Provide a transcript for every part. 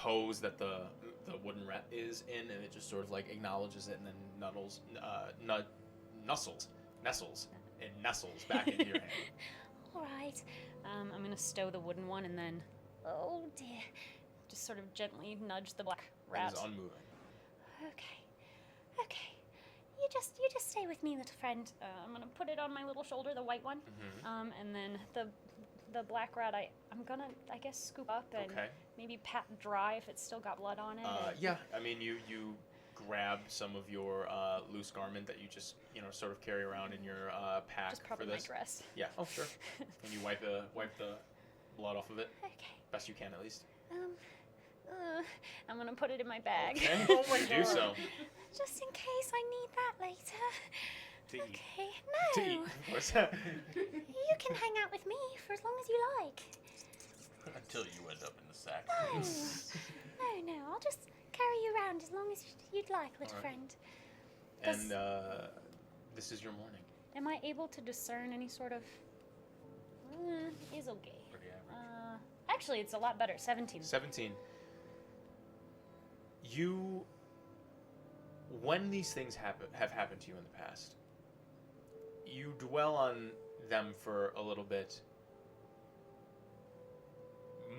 pose that the wooden rat is in, and it just sort of like acknowledges it and then nestles back into your hand. All right. I'm gonna stow the wooden one and then, oh dear, just sort of gently nudge the black rat. It is unmoving. Okay. You just stay with me, little friend. I'm gonna put it on my little shoulder, the white one. And then the black rat, I'm gonna, I guess, scoop up and maybe pat dry if it's still got blood on it. Yeah, I mean, you grab some of your loose garment that you just, sort of carry around in your pack just probably for this. my dress. Yeah, oh sure. And you wipe the blood off of it. Okay. Best you can, at least. I'm gonna put it in my bag. Okay. Oh my God. Do so. Just in case I need that later. To eat. Okay. To No. eat. What's that? You can hang out with me for as long as you like. Until you end up in the sack. No. I'll just carry you around as long as you'd like, little All right. friend. And this is your morning. Am I able to discern any sort of... is okay. Pretty average. Actually, it's a lot better. 17. 17. When these things have happened to you in the past, you dwell on them for a little bit.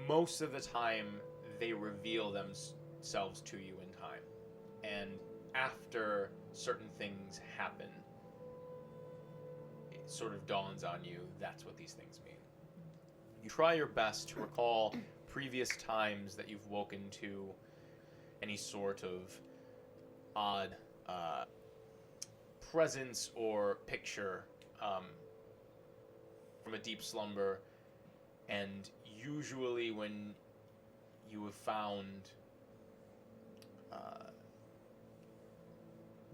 Most of the time, they reveal themselves to you in time. And after certain things happen, it sort of dawns on you that's what these things mean. You try your best to recall previous times that you've woken to any sort of odd presence or picture from a deep slumber, and usually when you have found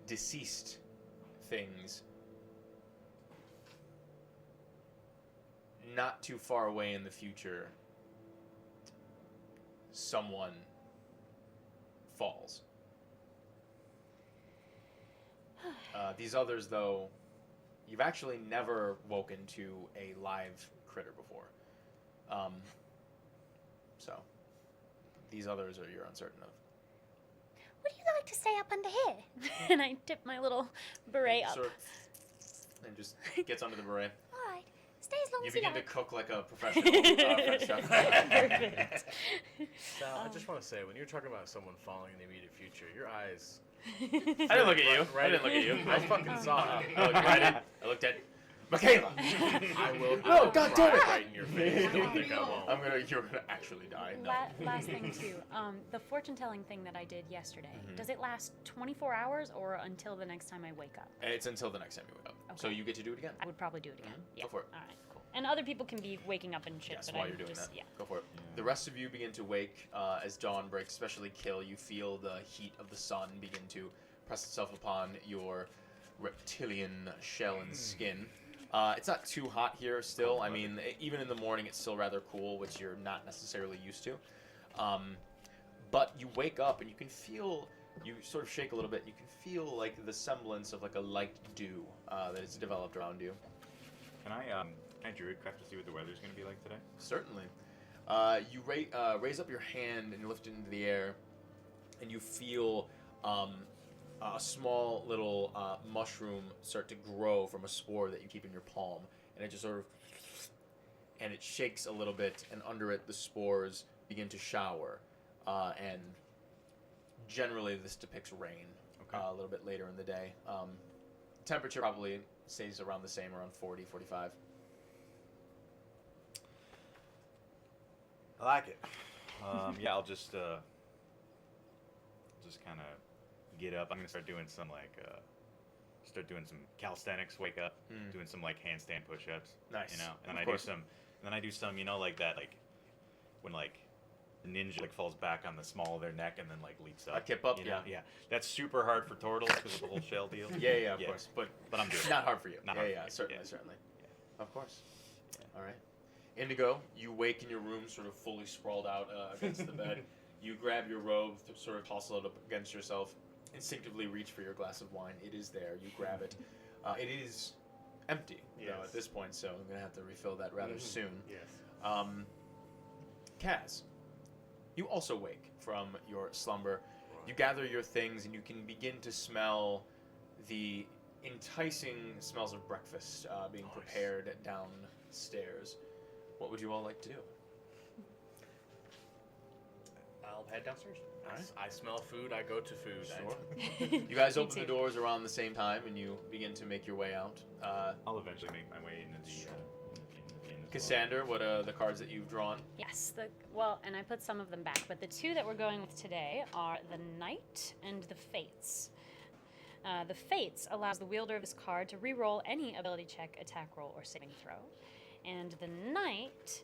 deceased things not too far away in the future, someone falls. These others, though, you've actually never woken to a live critter before. So, these others are you're uncertain of. Would you like to stay up under here? And I tip my little beret up. Sort of, and just gets under the beret. All right. Stay as long You as you begin to like. cook like a professional French chef. Perfect. Sal, I just want to say, when you're talking about someone falling in the immediate future, your eyes... I didn't look at you. I didn't look at you. I fucking saw it. I looked at Michaela. I will. No, God damn it. Right in your face. I don't think I won't. You're gonna actually die. No. Last thing too, the fortune telling thing that I did yesterday. Does it last 24 hours or until the next time I wake up? It's until the next time you wake up. Okay. So you get to do it again. I would probably do it again. Yeah. Go for it. All right, cool. And other people can be waking up and shit. Yes, but while I'm you're doing just, that. Yeah. Go for it. The rest of you begin to wake as dawn breaks, especially Kill. You feel the heat of the sun begin to press itself upon your reptilian shell and skin. It's not too hot here still. I mean, even in the morning, it's still rather cool, which you're not necessarily used to. But you wake up and you can feel, you sort of shake a little bit, and you can feel like the semblance of like a light dew that has developed around you. Can I druidcraft to see what the weather's going to be like today? Certainly. You raise up your hand and lift it into the air, and you feel a small little mushroom start to grow from a spore that you keep in your palm, and it just sort of, and it shakes a little bit, and under it the spores begin to shower, and generally this depicts rain. Okay. A little bit later in the day. Temperature probably stays around the same, around 40, 45. I like it. Yeah, I'll just kind of get up. I'm gonna start doing some some calisthenics. Wake up, doing some like handstand push-ups. Nice. You know, and Of I course. do some, and then I do some, you know, like that, like when like the ninja like falls back on the small of their neck and then like leaps up. A kip up, you know? yeah. Yeah. That's super hard for turtles because of the whole shell deal. Yeah, of course. But I'm doing it. not hard for you. Not hard for me. Certainly, Yeah. certainly. Of course. All right. Indigo, you wake in your room, sort of fully sprawled out against the bed. You grab your robe, sort of toss it up against yourself, instinctively reach for your glass of wine. It is there. You grab it. It is empty though, at this point, so I'm going to have to refill that rather soon. Yes. Kaz, you also wake from your slumber. You gather your things, and you can begin to smell the enticing smells of breakfast being prepared downstairs. What would you all like to do? I'll head downstairs. I smell food. I go to food. Sure. You guys open the doors around the same time, and you begin to make your way out. I'll eventually make my way into the Cassander, what are the cards that you've drawn? Yes, and I put some of them back, but the two that we're going with today are the Knight and the Fates. The Fates allows the wielder of this card to re-roll any ability check, attack roll, or saving throw. And the Knight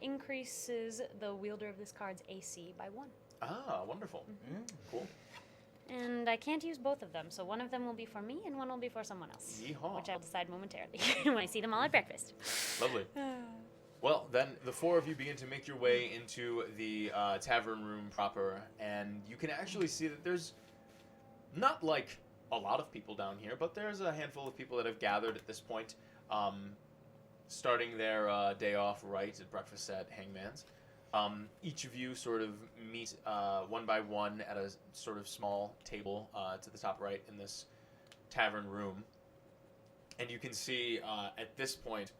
increases the wielder of this card's AC by 1. Ah, wonderful. Cool. And I can't use both of them, so one of them will be for me and one will be for someone else. Yeehaw. Which I'll decide momentarily when I see them all at breakfast. Lovely. Well, then the four of you begin to make your way into the tavern room proper, and you can actually see that there's not like a lot of people down here, but there's a handful of people that have gathered at this point, starting their day off right at breakfast at Hangman's. Each of you sort of meet one by one at a sort of small table to the top right in this tavern room. And you can see at this point,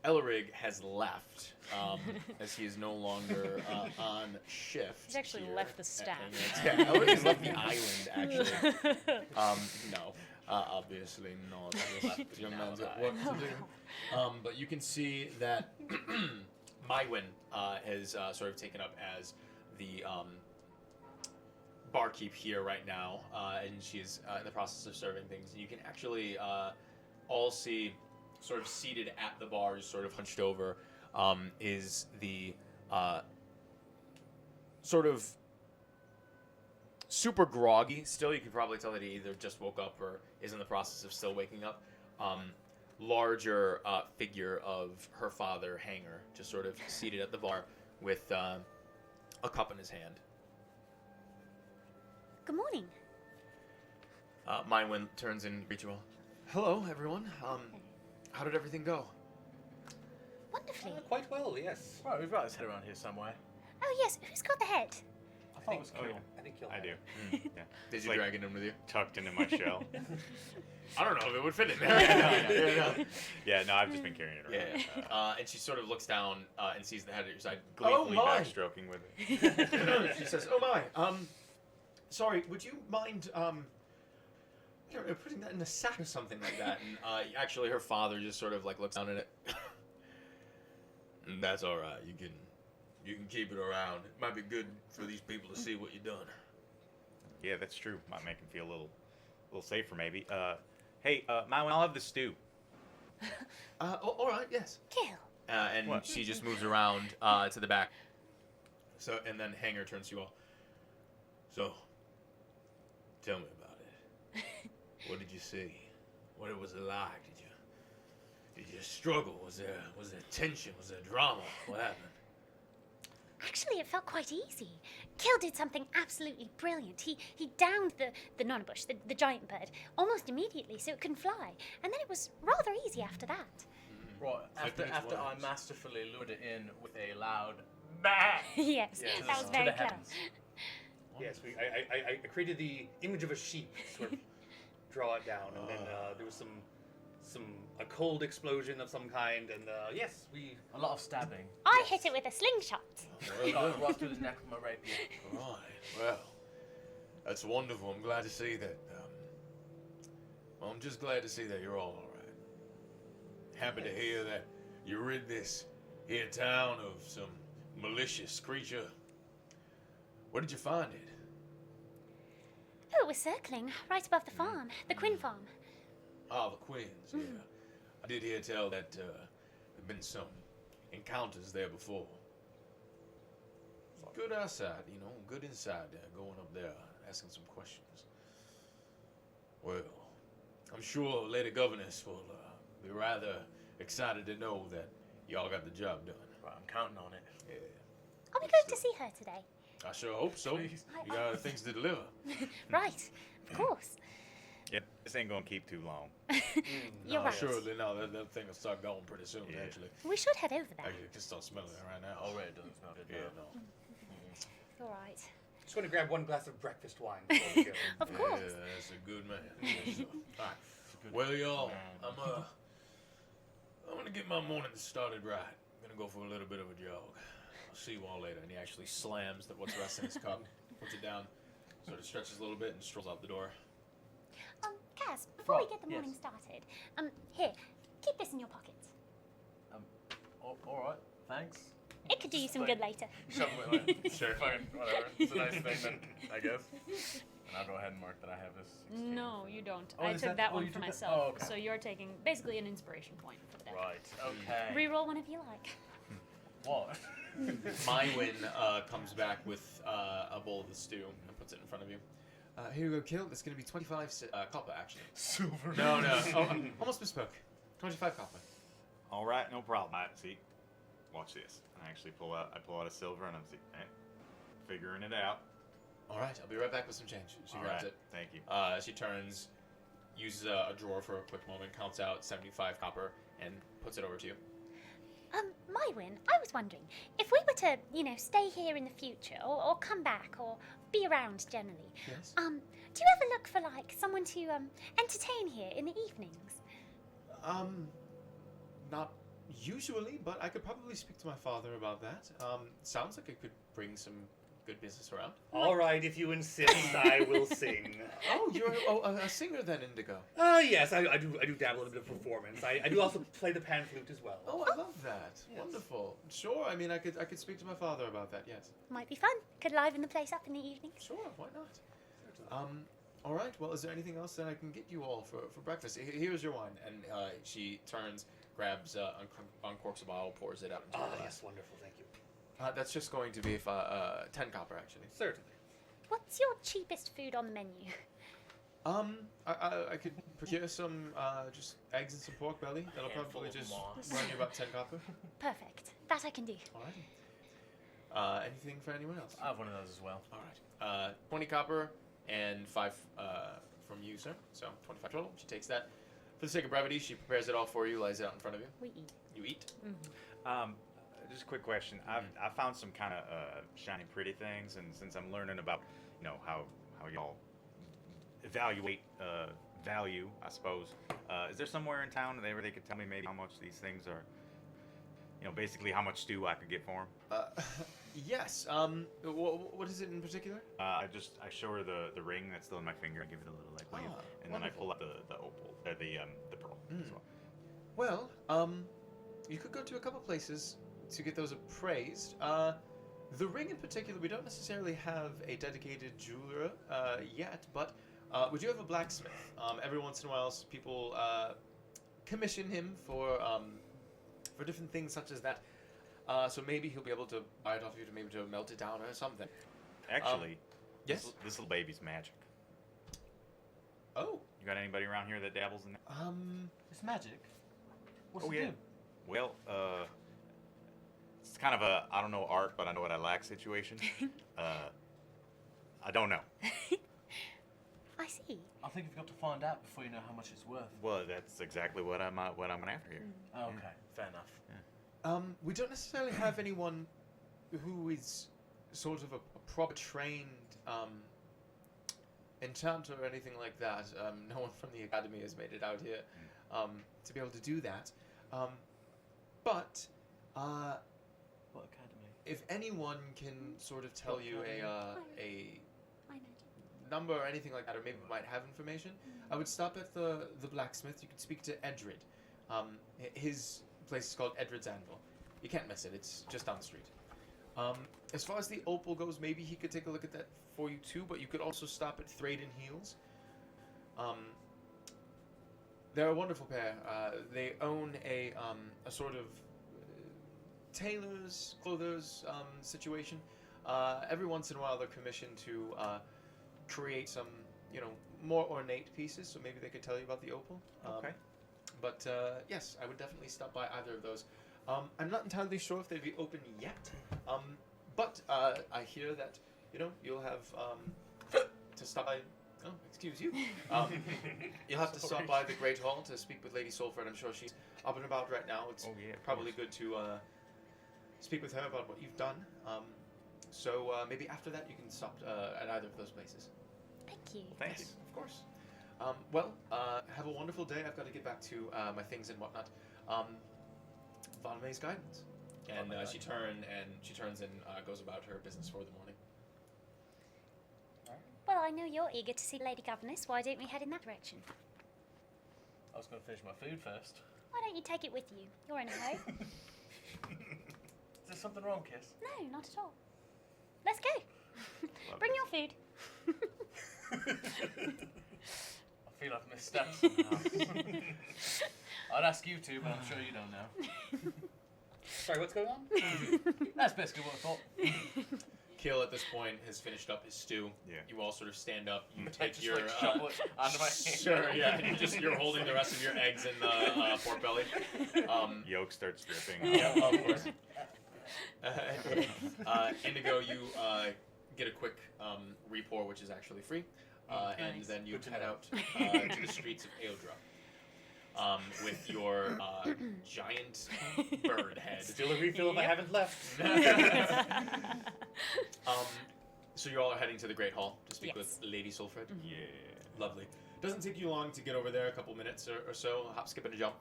Ellerig has left as he is no longer on shift. He's actually here left the at staff. Hangman's. Yeah, Ellerig has left the island, actually. No. Obviously not. Young man's got work to do. But you can see that Mywin has sort of taken up as the barkeep here right now, and she's in the process of serving things. And you can actually all see, sort of seated at the bar, just sort of hunched over, is the sort of super groggy still. You can probably tell that he either just woke up or is in the process of still waking up. Larger figure of her father, Hanger, just sort of seated at the bar with a cup in his hand. Good morning. Mywin turns and greets you all. Hello, everyone. How did everything go? Wonderfully. Quite well, yes. Right, we've got his head around here somewhere. Oh, yes. Who's got the head? I think, Oh, yeah. I think you'll I have do. it. Yeah. Did you Like- drag it in with you? Tucked into my shell. I don't know if it would fit in there. Yeah, no, I've just been carrying it around. Yeah. And she sort of looks down and sees the head at your side. Gleefully my! backstroking with it. She says, "Oh my. Sorry. Would you mind putting that in a sack or something like that?" And actually, her father just sort of like looks down at it. That's all right. You can keep it around. It might be good for these people to see what you've done. Yeah, that's true. Might make him feel a little safer, maybe. Hey, Mywin, I'll have the stew. All right. Yes. Kill. And What? she just moves around to the back. So, and then Hanger turns to you all. So, tell me about it. What did you see? What was it like? Did you struggle? Was there tension? Was there drama? What happened? Actually, it felt quite easy. Kill did something absolutely brilliant. He downed the nonbush, the giant bird, almost immediately so it couldn't fly. And then it was rather easy after that. Right, after Techniques I wise. masterfully lured it in with a loud bah! Yes, Yes. that was To very the clever. heavens. Yes, I created the image of a sheep, sort of draw it down, and then there was a cold explosion of some kind, and yes, we. A lot of stabbing. I hit it with a slingshot. Right through the neck with my rapier. Right. Well, that's wonderful. I'm glad to see that. Well, I'm just glad to see that you're all right. Happy to hear that you rid this here town of some malicious creature. Where did you find it? Oh, it was circling right above the farm, the Quinn farm. Ah, the Quins, yeah. I did hear tell that there have been some encounters there before. Good outside, good inside there, going up there, asking some questions. Well, I'm sure Lady Governess will be rather excited to know that y'all got the job done. Right, I'm counting on it. Yeah. Are we going to see her today? I sure hope so. Please. You got other things to deliver. Right, of course. Yeah, this ain't gonna keep too long. You're right. Surely no. That thing will start going pretty soon. Yeah. Actually, We should head over there. I can start smelling it right now. Already doesn't smell good. Yeah. No. You're right. Just want to grab one glass of breakfast wine before we go. Of course. Yeah, that's a good man. All right. Well, y'all, I'm gonna get my morning started right. I'm gonna go for a little bit of a jog. I'll see you all later. And he actually slams what's rest in his cup, puts it down, sort of stretches a little bit, and strolls out the door. Kaz, before we Right, get the yes. morning started, here, keep this in your pocket. All right. Thanks. It could do you some good later. Shove it like, sure, fine, whatever. It's a nice thing then, I guess. And I'll go ahead and mark that I have this. 16. No, you don't. Oh, I is took that- that oh, one you for took that- myself. oh, okay. So you're taking basically an inspiration point for the day. Right. Okay. Reroll whenever you like. What? Mywin comes back with a bowl of the stew and puts it in front of you. Here you go, Kill. It's going to be 25 copper, actually. Silver. No. Oh, I almost misspoke. 25 copper. All right, no problem. See, watch this. I actually pull out a silver and I'm figuring it out. All right, I'll be right back with some change. She All grabs right, it. thank you. She turns, uses a drawer for a quick moment, counts out 75 copper, and puts it over to you. Mywin, I was wondering, if we were to, stay here in the future, or come back, or be around generally, Yes? do you ever look for, someone to, entertain here in the evenings? Not usually, but I could probably speak to my father about that. Sounds like it could bring some good business around. All right, if you insist, I will sing. Oh, you're a singer then, Indigo. Yes, I do dabble in a bit of performance. I do also play the pan flute as well. Oh, I love that. Yes. Wonderful. Sure, I mean, I could speak to my father about that, yes. Might be fun. Could liven the place up in the evenings. Sure, why not? All right, well, is there anything else that I can get you all for breakfast? Here's your wine. And she turns, grabs, uncorks a bottle, pours it out into a glass. Yes, wonderful, thank you. That's just going to be 10 copper, actually. Certainly. What's your cheapest food on the menu? I could procure some just eggs and some pork belly. That'll Handful probably of just moss. run you about 10 copper. Perfect. That I can do. Alrighty. Anything for anyone else? I have one of those as well. Alright. 20 copper and 5 from you, sir. So 25 total. She takes that. For the sake of brevity, she prepares it all for you, lays it out in front of you. We eat. You eat. Just a quick question. I found some kind of shiny pretty things, and since I'm learning about, how y'all evaluate value, I suppose, is there somewhere in town where they could tell me maybe how much these things are? Basically how much stew I could get for them. Yes. What is it in particular? I show her the ring that's still in my finger. I give it a little wave, and then I wonderful. pull out the opal, the pearl as well. Well, you could go to a couple places to get those appraised. The ring in particular, we don't necessarily have a dedicated jeweler yet, but we do have a blacksmith. Every once in a while, people commission him for different things such as that. So maybe he'll be able to buy it off you to melt it down or something. Actually, yes. this little baby's magic. Oh. You got anybody around here that dabbles in that? It's magic. What's Oh, it yeah. do? Well, it's kind of a I don't know art, but I know what I lack situation. I don't know. I see. I think you've got to find out before you know how much it's worth. Well, that's exactly what I'm after here. Oh, okay, fair enough. We don't necessarily have anyone who is sort of a proper trained enchanter or anything like that. No one from the academy has made it out here to be able to do that. But What academy? if anyone can sort of tell you a I imagine. number or anything like that, or maybe might have information, I would stop at the blacksmith. You could speak to Edred. His place is called Edred's Anvil. You can't miss it. It's just down the street. As far as the opal goes, maybe he could take a look at that for you too, but you could also stop at Thrade & Heels. They're a wonderful pair. They own a sort of tailor's, clother's situation. Every once in a while they're commissioned to create some, more ornate pieces, so maybe they could tell you about the opal. Okay. But yes, I would definitely stop by either of those. I'm not entirely sure if they'd be open yet, but I hear that you'll have to stop by Oh, excuse you. You'll have to stop by the Great Hall to speak with Lady Solfred. I'm sure she's up and about right now. It's probably good to speak with her about what you've done. So maybe after that you can stop at either of those places. Thank you. Thank you. Of course. Well, have a wonderful day. I've got to get back to my things and whatnot. Von May's guidance. And she turns and goes about her business for the morning. Well, I know you're eager to see Lady Governess. Why don't we head in that direction? I was going to finish my food first. Why don't you take it with you? You're in a hurry. Is there something wrong, Kiss? No, not at all. Let's go. Bring your food. I feel I've misstepped somehow. I'd ask you to, but I'm sure you don't know. Sorry, what's going on? That's basically what I thought. Kill at this point has finished up his stew. Yeah. You all sort of stand up. You I take just your like shovel it onto my hand. sure, yeah. You're holding the rest of your eggs in the pork belly. Yolk starts dripping. Yeah, of course. Indigo, you get a quick repour, which is actually free, and Nice. then you Good to head know. out to the streets of Eodra. With your giant bird head. Still a refill if I Yep. haven't left. So you all are heading to the Great Hall to speak Yes. with Lady Solfred. Yeah. Lovely. Doesn't take you long to get over there, a couple minutes or so, hop, skip, and a jump.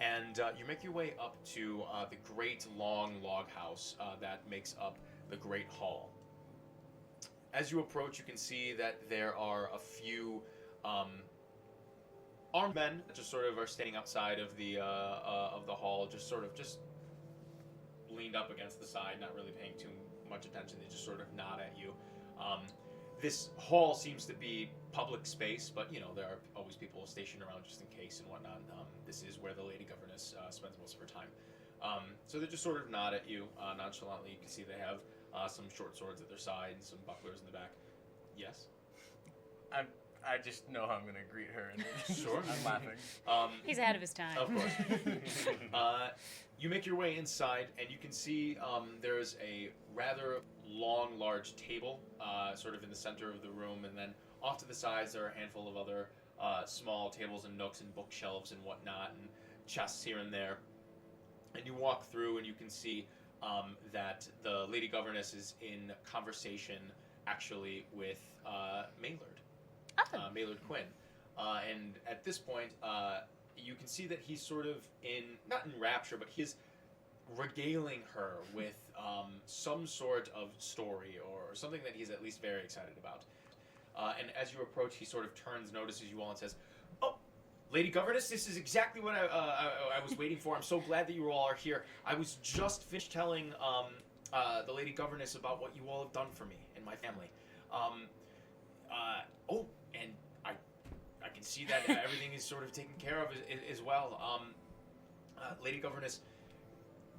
And you make your way up to the great long log house that makes up the Great Hall. As you approach, you can see that there are a few armed men that just sort of are standing outside of the hall, just leaned up against the side, not really paying too much attention. They just sort of nod at you. This hall seems to be public space, but you know there are always people stationed around just in case and whatnot. This is where the Lady Governess spends most of her time. So they just sort of nod at you nonchalantly. You can see they have some short swords at their side and some bucklers in the back. Yes. I just know how I'm going to greet her. And Sure. I'm laughing. He's ahead of his time. Of course. You make your way inside, and you can see there's a rather long, large table sort of in the center of the room, and then off to the sides there are a handful of other small tables and nooks and bookshelves and whatnot, and chests here and there. And you walk through, and you can see that the Lady Governess is in conversation, actually, with Maylord. Oh. Maylord Quinn. And at this point, you can see that he's sort of not in rapture, but he's regaling her with some sort of story or something that he's at least very excited about. And as you approach, he sort of turns, notices you all, and says, "Oh, Lady Governess, this is exactly what I was waiting for. I'm so glad that you all are here. I was just finished telling the Lady Governess about what you all have done for me and my family. And I can see that everything is sort of taken care of as well. Lady Governess,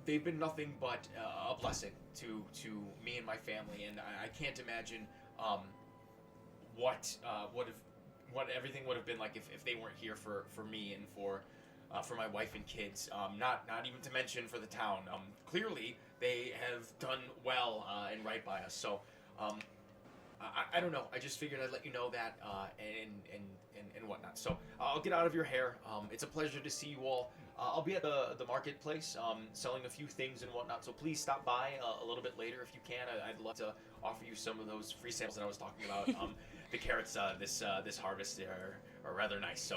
they've been nothing but a blessing to me and my family, and I can't imagine what everything would have been like if they weren't here for me and for my wife and kids. Not even to mention for the town. Clearly, they have done well and right by us. So, I don't know. I just figured I'd let you know that and whatnot. So I'll get out of your hair. It's a pleasure to see you all. I'll be at the marketplace selling a few things and whatnot. So please stop by a little bit later if you can. I'd love to offer you some of those free samples that I was talking about. The carrots this harvest are rather nice. So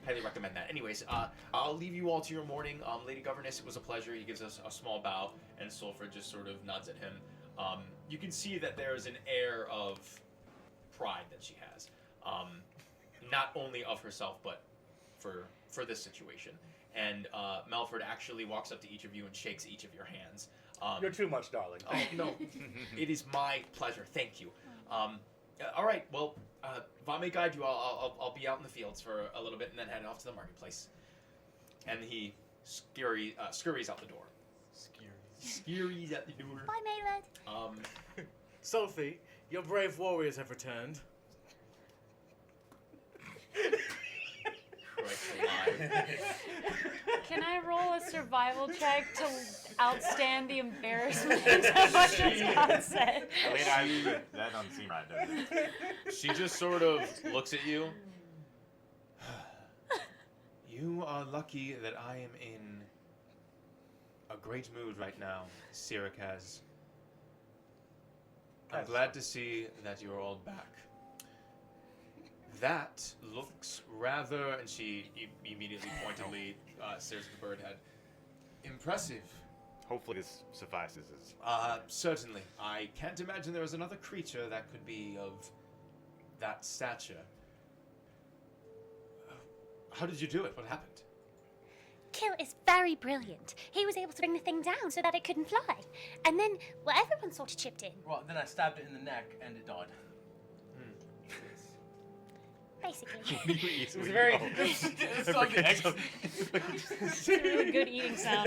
highly recommend that. Anyways, I'll leave you all to your morning. Lady Governess, it was a pleasure. He gives us a small bow, and Sulfur just sort of nods at him. You can see that there's an air of pride that she has, not only of herself, but for this situation. And Melford actually walks up to each of you and shakes each of your hands. You're too much, darling. Oh, no, it is my pleasure. Thank you. All right, well, Von may guide you. I'll be out in the fields for a little bit and then head off to the marketplace. And he scurries out the door. Scurries at the door. Bye, Maylord. Sophie, your brave warriors have returned. breaks alive. Can I roll a survival check to outstand the embarrassment of what God said? That doesn't seem right, does it? She just sort of looks at you. You are lucky that I am in a great mood right now, Sirikaz. I'm glad to see that you're all back. That looks rather, and she immediately pointedly stares at the bird head. Impressive. Hopefully this suffices as... Certainly. I can't imagine there was another creature that could be of that stature. How did you do it? What happened? Kill is very brilliant. He was able to bring the thing down so that it couldn't fly. And then, well, everyone sort of chipped in. Right, then I stabbed it in the neck and it died. Basically. It was a very Really good eating sound.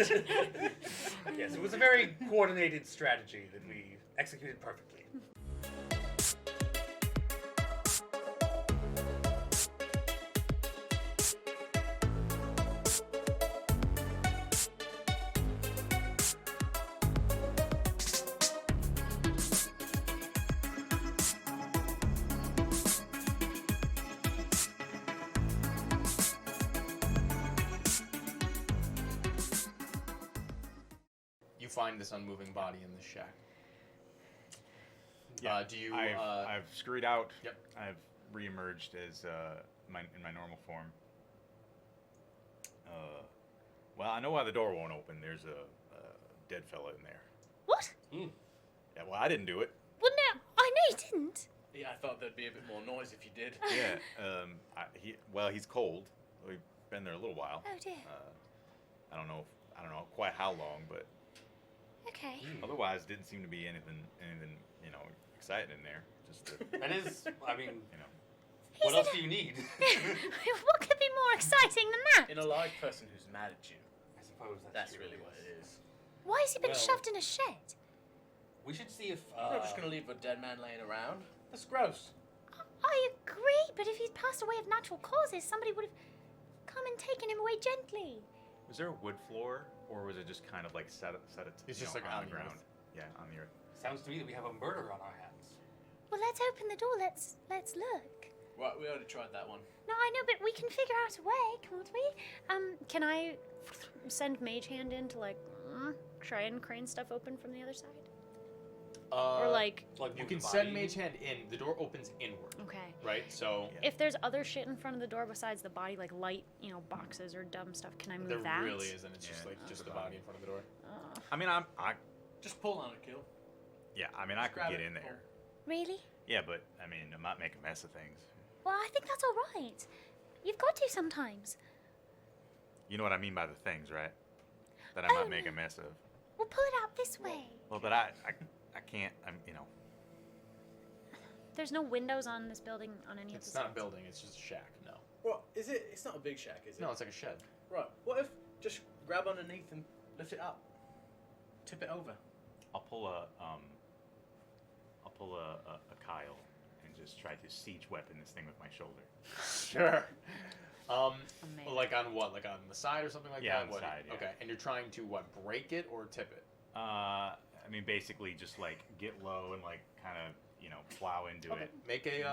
yes, it was a very coordinated strategy that we executed perfectly. You find this unmoving body in the shack. Yeah, Do you? I've scurried out. Yep. I've reemerged as in my normal form. Well, I know why the door won't open. There's a dead fella in there. What? Yeah, well, I didn't do it. Well, no, I know you didn't. Yeah, I thought there'd be a bit more noise if you did. Yeah. He's cold. We've been there a little while. Oh dear. I don't know quite how long, but Okay. otherwise didn't seem to be anything exciting in there. Just That is, I mean, He's what else in do you need? what could be more exciting than that? In a live person who's mad at you, I suppose that's true, really yes. what it is. Why has he been Well- shoved in a shed? We should see if. We're not just going to leave a dead man laying around. That's gross. I agree, but if he'd passed away of natural causes, somebody would have come and taken him away gently. was there a wood floor, or was it just kind of like set It's just on like on the the ground? earth. Yeah, on the earth. Sounds to me that we have a murder on our hands. Well, let's open the door. Let's look. Right, we already tried that one. No, I know, but we can figure out a way, can't we? Can I send Mage Hand in to try and crane stuff open from the other side? Or Like you move can the send body. Mage Hand in. The door opens inward, Okay. right? So If there's other shit in front of the door besides the body, like light, boxes or dumb stuff, can I move there that? really isn't. It's just Yeah, like just the the body in front of the door. I mean, I Just pull on it, Kill. I could grab get it, in pull. there. Really? Yeah, but I mean, I might make a mess of things. Well, I think that's all right. You've got to sometimes. You know what I mean by the things, right? That I Oh, might make a mess of. We'll pull it out this way. Well, but I can't. There's no windows on this building on any of It's the not a sides. building. It's just a shack. No. What is it? It's not a big shack, is it? No, it's like a shed. Right. What if just grab underneath and lift it up, tip it over? I'll pull a Kyle and just try to siege weapon this thing with my shoulder. Sure. Amazing. Like on what? Like on the side or something like Yeah, that? on the What? side, yeah. Okay. And you're trying to what? Break it or tip it? I mean, basically just like get low and like kind of plow into it. Make a.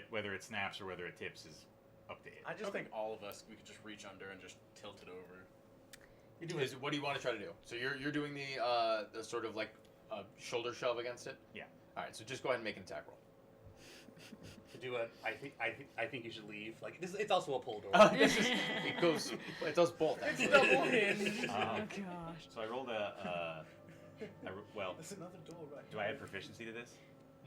Whether it snaps or whether it tips is up to it. I just think all of us, we could just reach under and just tilt it over. What do you want to try to do? So you're doing the sort of like shoulder shove against it. Yeah. All right. So just go ahead and make an attack roll. To do it, I think you should leave. Like this, it's also a pull door. It goes. It does both. Actually. Double hinge. Gosh. So I rolled well, There's another door right. do I have proficiency to this?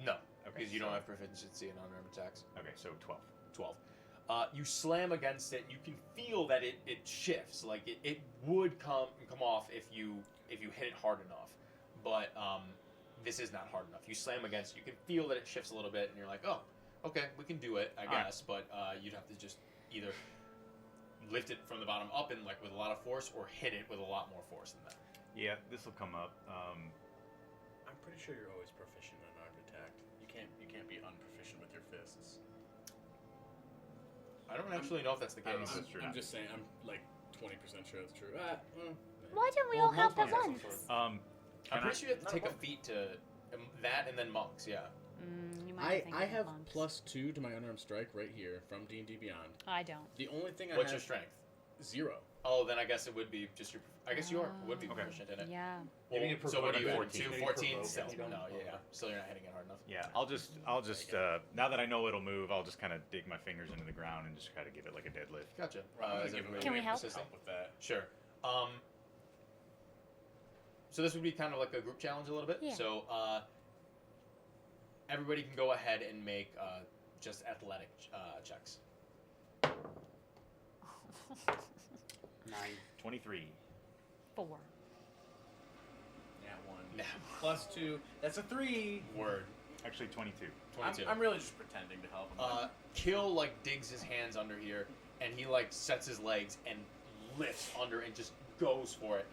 No, Okay, because you so- don't have proficiency in unarmed attacks. Okay, so 12. 12. You slam against it. You can feel that it shifts. Like it would come off if you hit it hard enough, but this is not hard enough. You slam against it. You can feel that it shifts a little bit, and you're like, oh, okay, we can do it, I All right. guess. But you'd have to just either lift it from the bottom up and like with a lot of force, or hit it with a lot more force than that. Yeah, this will come up. I'm pretty sure you're always proficient in armed attack. You can't be unproficient with your fists. I don't actually know if that's the I don't know case. if that's true. I'm just saying. I'm like 20% sure it's true. Why don't we Well, all help at multiple has once? some I'm Can pretty I- sure you have to take a feat to that and then monks. Yeah. You might think I of have bumps. +2 to my unarmed strike right here from D&D Beyond. I don't. The only thing I What's have your strength? 0. Oh, then I guess it would be just your. I guess you would be Okay. proficient in it. Yeah. Well, Maybe you so what do you provoke have? it. 2, Maybe 14? provoke it. Still, You don't- no, yeah. Still, you're not hitting it hard enough. Yeah, I'll just now that I know it'll move, I'll just kind of dig my fingers into the ground and just try to give it like a deadlift. Gotcha. Give him Can we help? assisting? with that? Sure. So this would be kind of like a group challenge a little bit. Yeah. So everybody can go ahead and make just athletic checks. 9. 23. 4. Yeah, 1. Nah. +2. That's a 3. Word. Actually, 22. 22. I'm really just pretending to help him. Kill like digs his hands under here, and he like sets his legs and lifts under and just goes for it.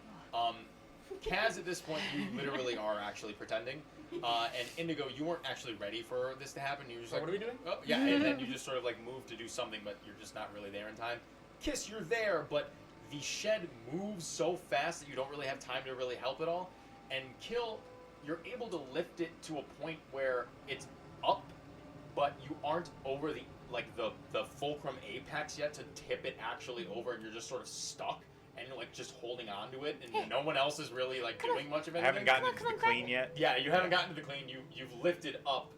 Kaz, at this point, you literally are actually pretending. And Indigo, you weren't actually ready for this to happen. You were just like, What are we doing? oh, yeah, and then you just sort of like move to do something, but you're just not really there in time. Kiss, you're there, but the shed moves so fast that you don't really have time to really help at all. And Kill, you're able to lift it to a point where it's up, but you aren't over the fulcrum apex yet to tip it actually over, and you're just sort of stuck. And you're like just holding on to it, and Hey. no one else is really like Come doing much of I anything. haven't gotten Come on, into come the on, grab clean it. yet. Yeah, you haven't gotten to the clean. You've lifted up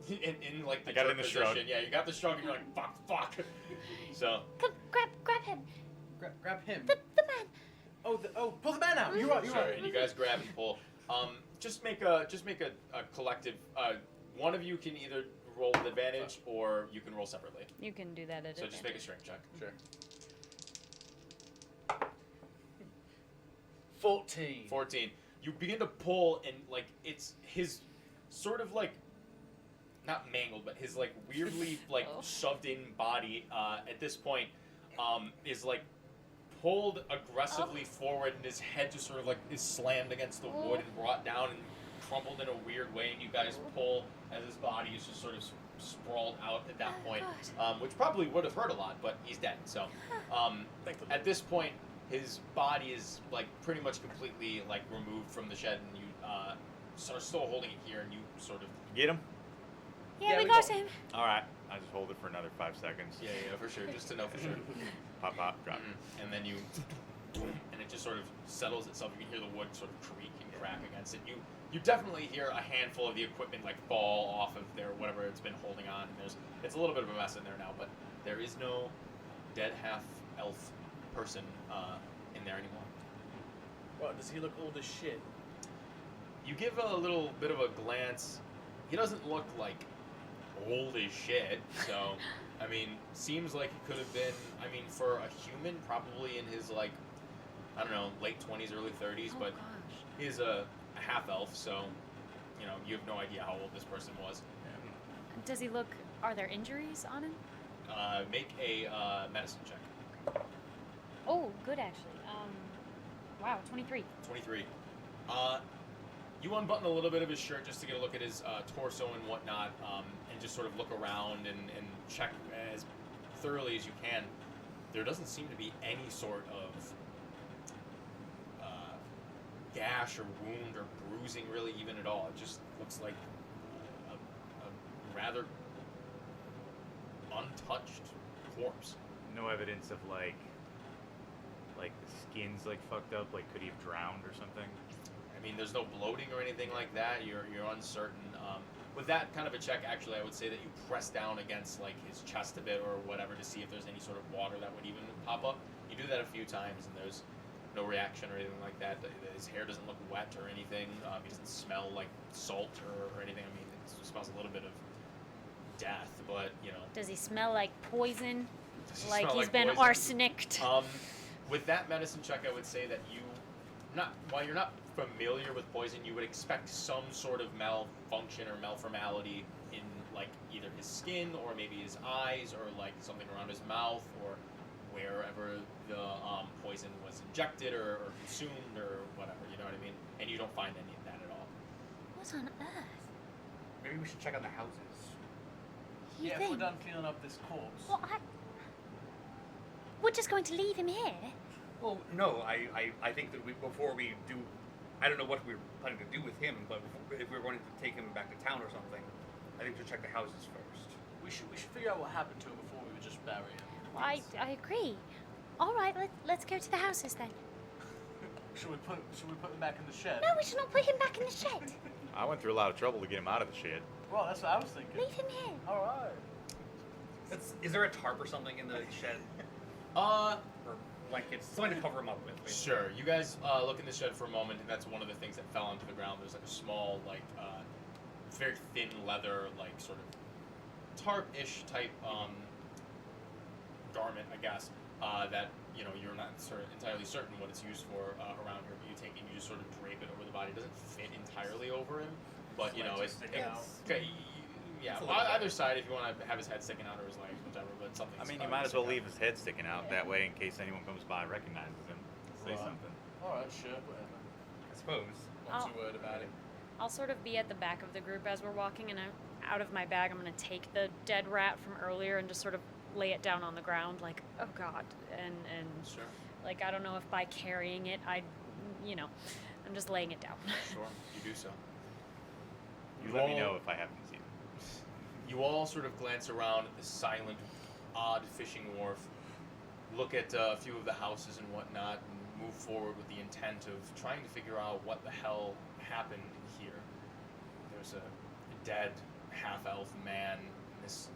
in like the I got it in jerk the shrug. position. Yeah, you got the shrug, and you're like fuck. So Come, grab him. Grab him. The man. Oh, pull the man out. You're right. sure, and you guys grab and pull. Just make a collective. One of you can either roll with advantage, or you can roll separately. You can do that at So just make a strength check. Sure. 14. 14. You begin to pull, and like it's his sort of like not mangled, but his like weirdly like Oh. shoved in body at this point is like pulled aggressively forward, and his head just sort of like is slammed against the wood and brought down and crumpled in a weird way, and you guys pull as his body is just sort of sprawled out at that point, which probably would have hurt a lot, but he's dead. So at this point, his body is like pretty much completely like removed from the shed, and you are still holding it here, and you sort of Get him? Yeah, we we got got him. All right. I just hold it for another 5 seconds. yeah for sure, just to know for sure. Pop, pop, drop. And then you, and it just sort of settles itself. You can hear the wood sort of creak and crack against it. You definitely hear a handful of the equipment like fall off of their whatever it's been holding on. And it's a little bit of a mess in there now, but there is no dead half elf person in there anymore. What, does he look old as shit? You give a little bit of a glance. He doesn't look like old as shit. So, I mean, seems like he could have been. I mean, for a human, probably in his like, I don't know, late 20s, early 30s. Oh, but gosh. he's a half elf, so you know you have no idea how old this person was. Does he look? Are there injuries on him? Make a medicine check. Oh, good actually. Wow, 23. 23. You unbutton a little bit of his shirt just to get a look at his torso and whatnot, and just sort of look around and check as thoroughly as you can. There doesn't seem to be any sort of gash or wound or bruising really even at all. It just looks like a rather untouched corpse. No evidence of like the skin's like fucked up. Like, could he have drowned or something? I mean, there's no bloating or anything like that. You're uncertain. With that kind of a check, actually, I would say that you press down against like his chest a bit or whatever to see if there's any sort of water that would even pop up. You do that a few times, and there's no reaction or anything like that. His hair doesn't look wet or anything. He doesn't smell like salt or anything. I mean, it smells a little bit of death, but you know. Does he smell like poison? Does he Like smell he's been poison? arsenicked? With that medicine check, I would say that while you're not familiar with poison, you would expect some sort of malfunction or malformality in like either his skin or maybe his eyes or like something around his mouth or wherever the poison was injected or consumed or whatever. You know what I mean? And you don't find any of that at all. What on earth? Maybe we should check on the houses. You Yeah, if think? we're done cleaning up this corpse. Well, we're just going to leave him here. Well, no, I think that before we do, I don't know what we're planning to do with him, but if we're going to take him back to town or something, I think we should check the houses first. We should figure out what happened to him before we would just bury him. Well, I agree. All right, let's go to the houses then. Should we put him back in the shed? No, we should not put him back in the shed. I went through a lot of trouble to get him out of the shed. Well, that's what I was thinking. Leave him here. All right. Is there a tarp or something in the shed? Uh, Or blankets? Something to cover him up with. Basically. Sure. You guys look in the shed for a moment, and that's one of the things that fell onto the ground. There's like a small, very thin leather, like sort of tarp-ish type garment, I guess. That you're not entirely certain what it's used for around here. But you take it, and you just sort of drape it over the body. It doesn't fit entirely over him, but it's okay. Yeah, It's a little either side if you want to have his head sticking out or his legs, whichever. But something. I mean, you might as well leave his head sticking out that way in case anyone comes by and recognizes him. Say Right. something. All right, sure, whatever. I suppose. I'll- Not too worried about it. I'll sort of be at the back of the group as we're walking, and out of my bag, I'm going to take the dead rat from earlier and just sort of lay it down on the ground, like, oh God, and Sure. like I don't know if by carrying it, I'm just laying it down. Sure. You do so. You let me know if I happen to see him. You all sort of glance around at the silent, odd fishing wharf, look at a few of the houses and whatnot, and move forward with the intent of trying to figure out what the hell happened here. There's a dead half-elf man in this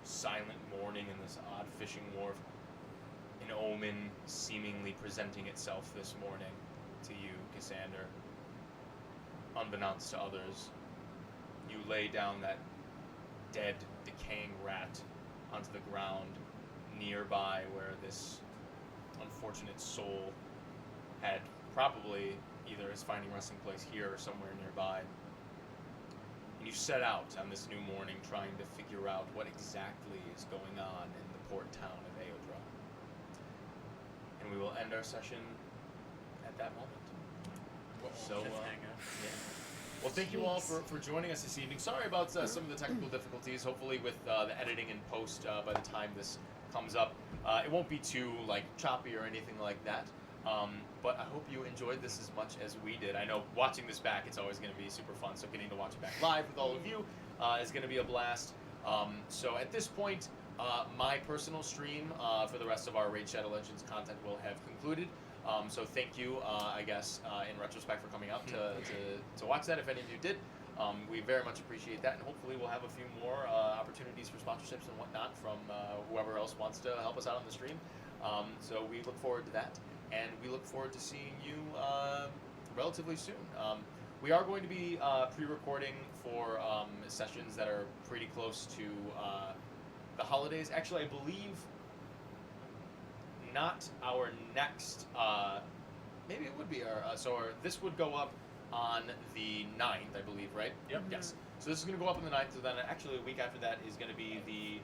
silent morning in this odd fishing wharf. An omen seemingly presenting itself this morning to you, Cassander. Unbeknownst to others, you lay down that dead, decaying rat onto the ground nearby where this unfortunate soul had probably either is finding resting place here or somewhere nearby. And you set out on this new morning trying to figure out what exactly is going on in the port town of Aodra. And we will end our session at that moment. So, yeah. Well, thank you all for joining us this evening. Sorry about some of the technical difficulties. Hopefully with the editing and post by the time this comes up, it won't be too choppy or anything like that. But I hope you enjoyed this as much as we did. I know watching this back, it's always going to be super fun. So getting to watch it back live with all of you is going to be a blast. So at this point, my personal stream for the rest of our Raid Shadow Legends content will have concluded. So thank you, I guess, in retrospect for coming out to watch that, if any of you did. We very much appreciate that, and hopefully we'll have a few more opportunities for sponsorships and whatnot from whoever else wants to help us out on the stream. So we look forward to that, and we look forward to seeing you relatively soon. We are going to be pre-recording for sessions that are pretty close to the holidays. Actually, I believe not our next, maybe it would be this would go up on the 9th, I believe, right? Yep. Yes. So this is going to go up on the 9th, so then actually a week after that is going to be the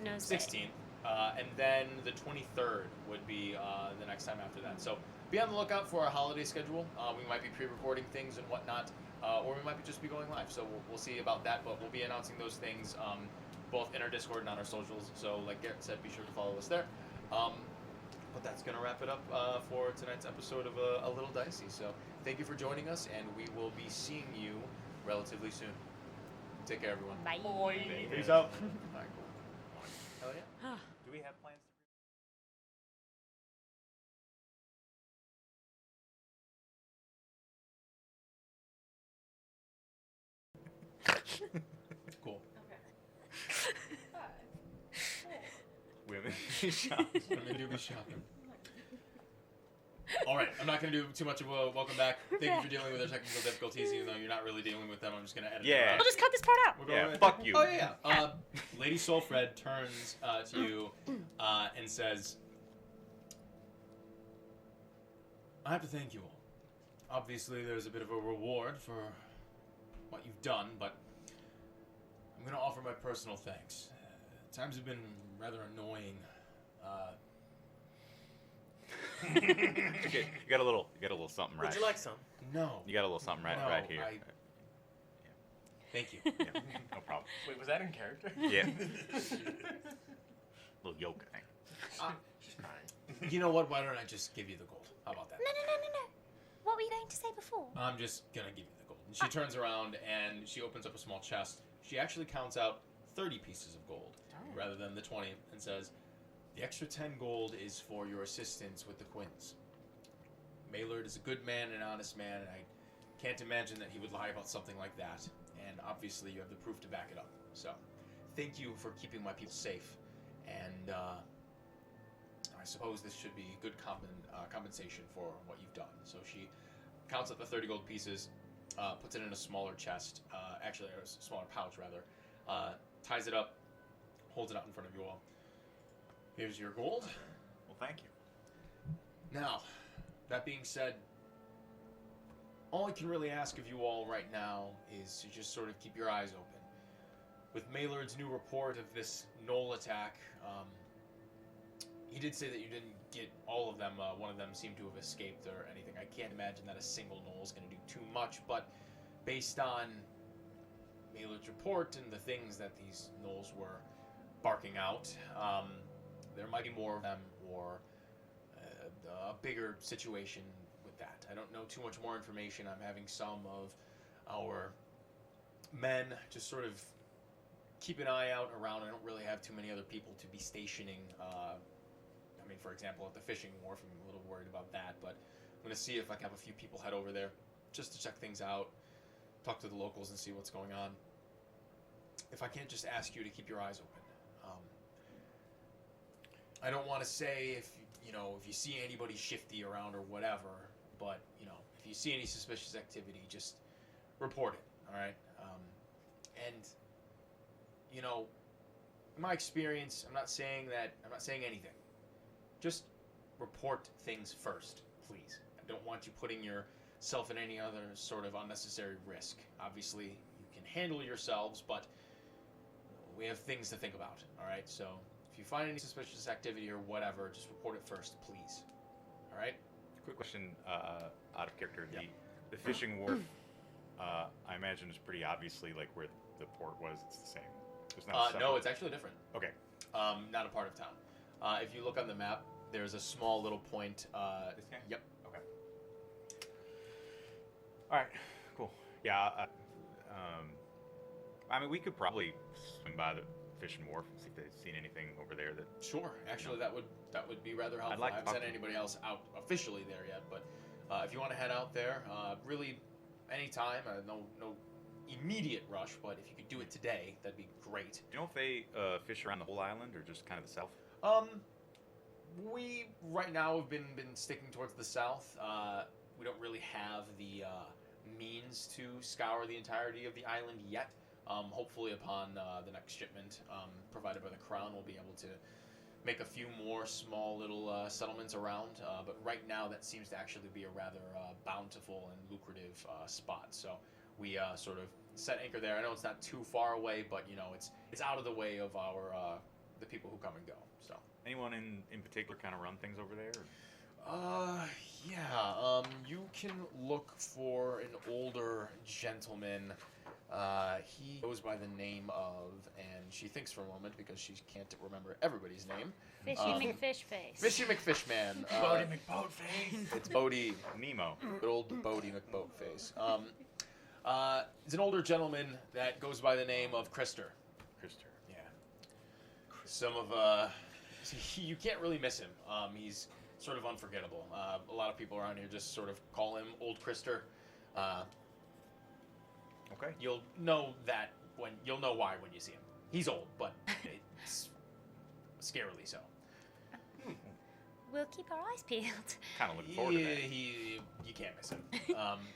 No, 16th. And then the 23rd would be the next time after that. So be on the lookout for our holiday schedule. We might be pre-recording things and whatnot, or we might just be going live. So we'll see about that, but we'll be announcing those things both in our Discord and on our socials. So like Garrett said, be sure to follow us there. But that's going to wrap it up for tonight's episode of A Little Dicey. So thank you for joining us, and we will be seeing you relatively soon. Take care, everyone. Bye. Peace out. All right, cool. Hell yeah. Do we have plans? Cool. Women shopping. Women do be shopping. All right, I'm not going to do too much of a welcome back. Thank you for dealing with our technical difficulties, even though you're not really dealing with them. I'm just going to edit them Yeah. out. We'll just cut this part out. We're going Yeah, fuck you. Oh, yeah. Lady Soulfred turns to you and says, I have to thank you all. Obviously, there's a bit of a reward for what you've done, but I'm going to offer my personal thanks. Times have been rather annoying. You got a little something right. Would you like some? No. You got a little something right, No, right here. Thank you. Yeah, no problem. Wait, was that in character? Yeah. Little yoke thing. She's crying. You know what? Why don't I just give you the gold? How about that? No. What were you going to say before? I'm just gonna give you the gold. And she turns around and she opens up a small chest. She actually counts out 30 pieces of gold rather than the 20 and says, the extra 10 gold is for your assistance with the Quins. Maylord is a good man and honest man, and I can't imagine that he would lie about something like that. And obviously you have the proof to back it up. So thank you for keeping my people safe. And I suppose this should be good compensation for what you've done. So she counts up the 30 gold pieces, puts it in a smaller chest, actually a smaller pouch rather, ties it up, holds it out in front of you all. Here's your gold. Well, thank you. Now, that being said, all I can really ask of you all right now is to just sort of keep your eyes open. With Maylord's new report of this Knoll attack, he did say that you didn't get all of them. One of them seemed to have escaped or anything. I can't imagine that a single Knoll is going to do too much, but based on Maylord's report and the things that these Knolls were barking out, there might be more of them or a bigger situation with that. I don't know too much more information. I'm having some of our men just sort of keep an eye out around. I don't really have too many other people to be stationing. I mean, for example, at the Fishing Wharf, I'm a little worried about that, but I'm going to see if I can have a few people head over there just to check things out, talk to the locals and see what's going on. If I can't just ask you to keep your eyes open. I don't want to say if you see anybody shifty around or whatever, but, if you see any suspicious activity, just report it, all right? And, in my experience, I'm not saying anything. Just report things first, please. I don't want you putting yourself in any other sort of unnecessary risk. Obviously, you can handle yourselves, but we have things to think about, all right? So if you find any suspicious activity or whatever, just report it first, please. All right? Quick question, out of character. Yep. The Fishing Wharf, I imagine is pretty obviously like where the port was. It's the same. There's not a No, separate- it's actually different. Okay. Not a part of town. If you look on the map, there's a small little point. This guy? Yep. Okay. All right. Cool. Yeah. I mean, we could probably swing by the Fishing Wharf and see if they've seen anything over there that. Sure. Actually, that would be rather helpful. like I to haven't talk sent to anybody else out officially there yet, but if you want to head out there, really, anytime. No immediate rush, but if you could do it today, that'd be great. Do you know if they fish around the whole island or just kind of the south? We right now have been sticking towards the south. We don't really have the means to scour the entirety of the island yet. Hopefully upon the next shipment provided by the Crown, we'll be able to make a few more small little settlements around. But right now that seems to actually be a rather bountiful and lucrative spot. So we sort of set anchor there. I know it's not too far away, but it's out of the way of our the people who come and go. So Anyone in particular kind of run things over there? Yeah. You can look for an older gentleman. He goes by the name of, and she thinks for a moment because she can't remember everybody's name. Fishy McFishface. Fishy McFishman. Bodie McBoatface. It's Bodie. Nemo. Good old Bodie McBoatface. He's an older gentleman that goes by the name of Krister. Krister. Yeah. Some of you can't really miss him. He's sort of unforgettable. A lot of people around here just sort of call him Old Krister. Okay. You'll know why when you see him. He's old, but it's scarily so. We'll keep our eyes peeled. Kind of looking forward to that. You can't miss him.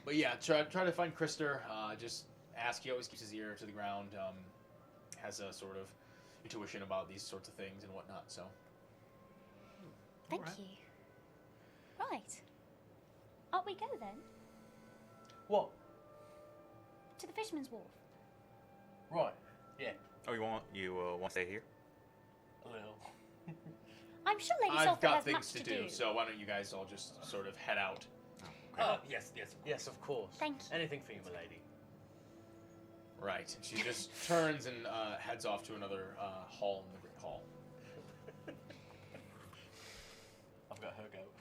But yeah, try to find Krister. Just ask. He always keeps his ear to the ground. Has a sort of intuition about these sorts of things and whatnot. So. Thank you. Right. Up we go then. What? To the Fisherman's Wharf. Right. Yeah. Oh, you want to stay here? A little. I'm sure Lady I've Salford got has things much to do, so why don't you guys all just sort of head out? Yes. Yes, of course. Thank you. Anything for you, milady. Right. And she just turns and heads off to another hall in the Great Hall. got her goat.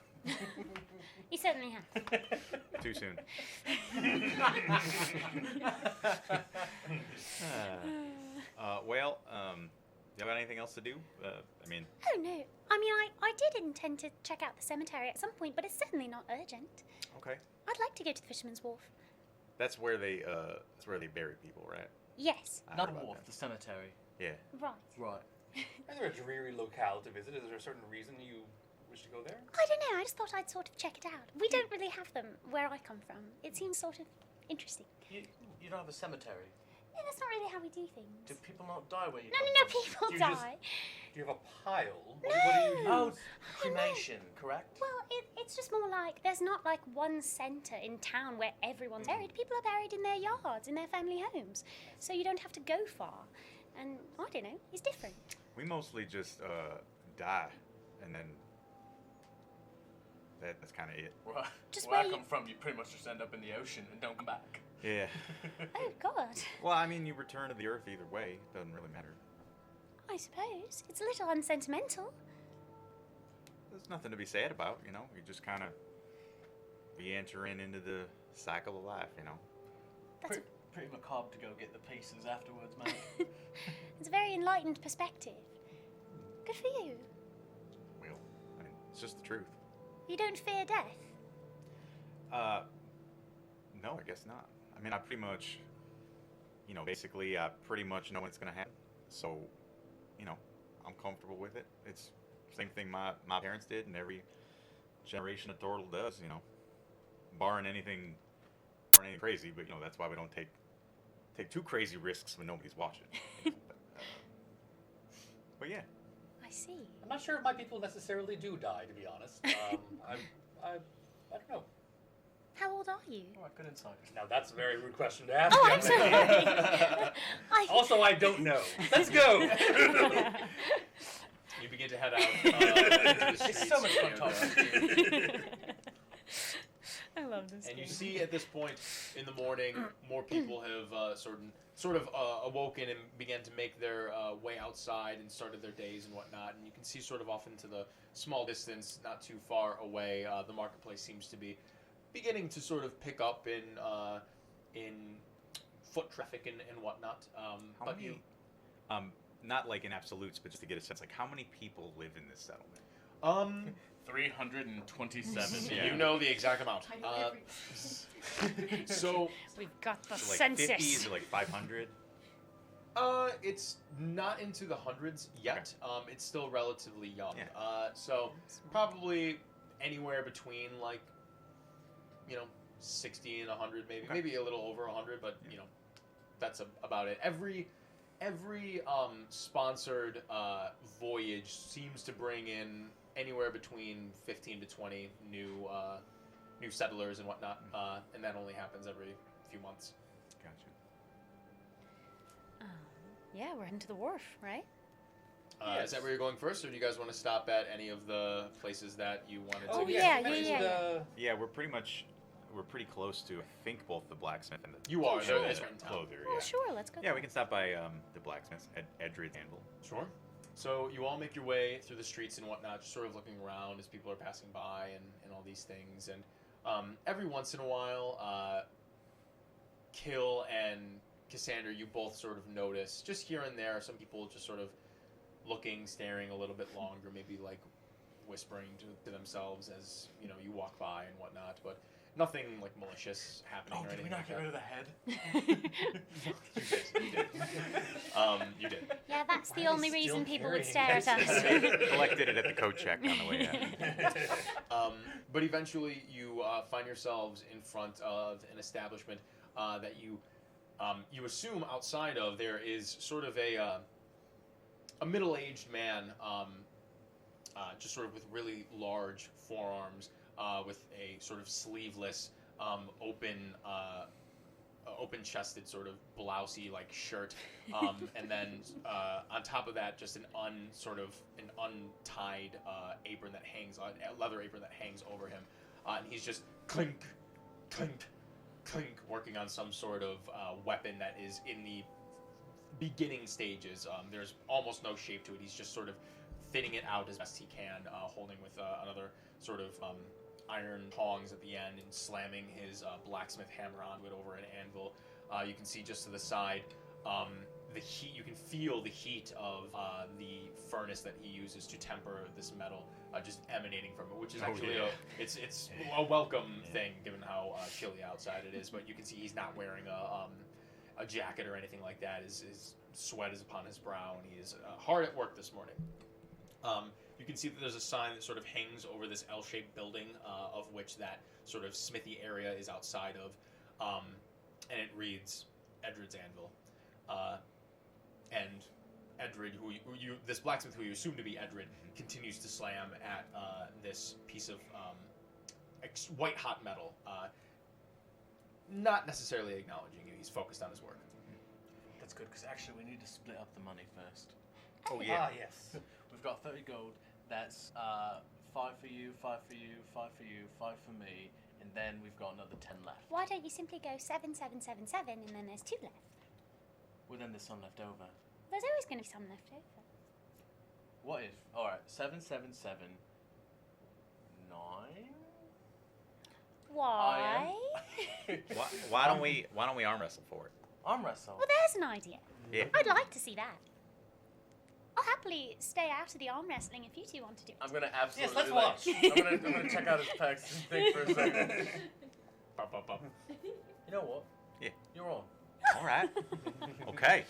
He certainly has. Too soon. Well, you have anything else to do? I mean, Oh no. I mean, I did intend to check out the cemetery at some point, but it's certainly not urgent. okay. I'd like to go to the Fisherman's Wharf. That's where they bury people, right? Yes. I heard Not a about wharf, that. the cemetery. Yeah. Right. Right. Is there a dreary locale to visit? Is there a certain reason you wish to go there? I don't know. I just thought I'd sort of check it out. We don't really have them where I come from. It seems sort of interesting. You don't have a cemetery. No, that's not really how we do things. Do people not die where you No, come no, no. from? People Do you just- die. Do you have a pile? No. What do you use? Oh, cremation, correct? Well, it's just more like there's not like one centre in town where everyone's buried. People are buried in their yards, in their family homes. So you don't have to go far. And I don't know, it's different. We mostly just die, and then that's kind of it. Right. Just where I where come from, you pretty much just end up in the ocean and don't come back. Yeah. Oh, God. Well, I mean, you return to the earth either way. It doesn't really matter. I suppose. It's a little unsentimental. There's nothing to be sad about, you know. You just kind of be entering into the cycle of life, you know. That's Pretty macabre to go get the pieces afterwards, mate. It's a very enlightened perspective. Good for you. Well, I mean, it's just the truth. You don't fear death? No, I guess not. I mean, I pretty much, basically, I pretty much know what's going to happen. So, I'm comfortable with it. It's the same thing my parents did, and every generation of turtle does, barring anything crazy. But, that's why we don't take too crazy risks when nobody's watching. But yeah. I see. I'm not sure if my people necessarily do die, to be honest. I don't know. How old are you? All right, good insight. Now that's a very rude question to ask. Oh, I'm young sorry. man. Also, I don't know. Let's go. You begin to head out into the streets. It's so much fun near talking. I love this And you game. see at this point in the morning, more people have sort of awoken and began to make their way outside and started their days and whatnot. And you can see sort of off into the small distance, not too far away, the marketplace seems to be beginning to sort of pick up in foot traffic and whatnot. How many, not like in absolutes, but just to get a sense, like how many people live in this settlement? 327. You know the exact amount. So We've got the Is it like census. 50? Is it like 500? it's not into the hundreds yet. It's still relatively young. Yeah. So probably anywhere between 60 and 100, maybe Okay. maybe a little over 100, but that's about it. Every sponsored voyage seems to bring in anywhere between 15 to 20 new settlers and whatnot, and that only happens every few months. Gotcha. Yeah, we're heading to the wharf, right? Is that where you're going first, or do you guys want to stop at any of the places that you wanted to? Oh, yeah, you mentioned, yeah. Yeah, we're pretty close to, I think, both the blacksmith and the You are. sure. That's right in town. clothier. Well, Yeah. sure, let's go. Yeah, we can stop by the blacksmith, Edred's Anvil. Sure. So you all make your way through the streets and whatnot, just sort of looking around as people are passing by and all these things. And every once in a while, Kill and Cassandra, you both sort of notice, just here and there, some people just sort of looking, staring a little bit longer, maybe like whispering to themselves as, you walk by and whatnot. But nothing like malicious happening or Did we anything not like get that. rid of the head? You did. You did. Yeah, that's the Why are only they reason still people would carrying stare at it? us. Collected it at the coat check on the way out. But eventually, you find yourselves in front of an establishment that you assume outside of. There is sort of a middle-aged man, just sort of with really large forearms, with a sort of sleeveless, open-chested sort of blousey like shirt, and then on top of that, just an untied apron that hangs, a leather apron that hangs over him, and he's just clink, clink, clink, working on some sort of weapon that is in the beginning stages. There's almost no shape to it. He's just sort of thinning it out as best he can, holding with another sort of iron tongs at the end and slamming his blacksmith hammer onto it over an anvil. You can see just to the side the heat. You can feel the heat of the furnace that he uses to temper this metal just emanating from it, which is actually it's a welcome thing given how chilly outside it is. But you can see he's not wearing a jacket or anything like that. His sweat is upon his brow, and he is hard at work this morning. You can see that there's a sign that sort of hangs over this L-shaped building, of which that sort of smithy area is outside of, and it reads Edred's Anvil. And Edred, this blacksmith who you assume to be Edred, continues to slam at this piece of white hot metal, not necessarily acknowledging you. He's focused on his work. That's good, because actually we need to split up the money first. Oh, yeah. Ah, yes. We've got 30 gold. That's 5 for you, 5 for you, 5 for you, 5 for me, and then we've got another 10 left. Why don't you simply go 7, 7, 7, 7, and then there's 2 left? Well, then there's some left over. There's always going to be some left over. What if? All right, 7, 7, 7, 9. Why? Why don't we arm wrestle for it? Arm wrestle. Well, there's an idea. Yeah. I'd like to see that. I'll happily stay out of the arm wrestling if you two want to do it. I'm gonna absolutely. Yes, let's watch. I'm gonna check out his pecs and think for a second. Bop, bop, bop. You know what? Yeah. You're on. All right. Okay.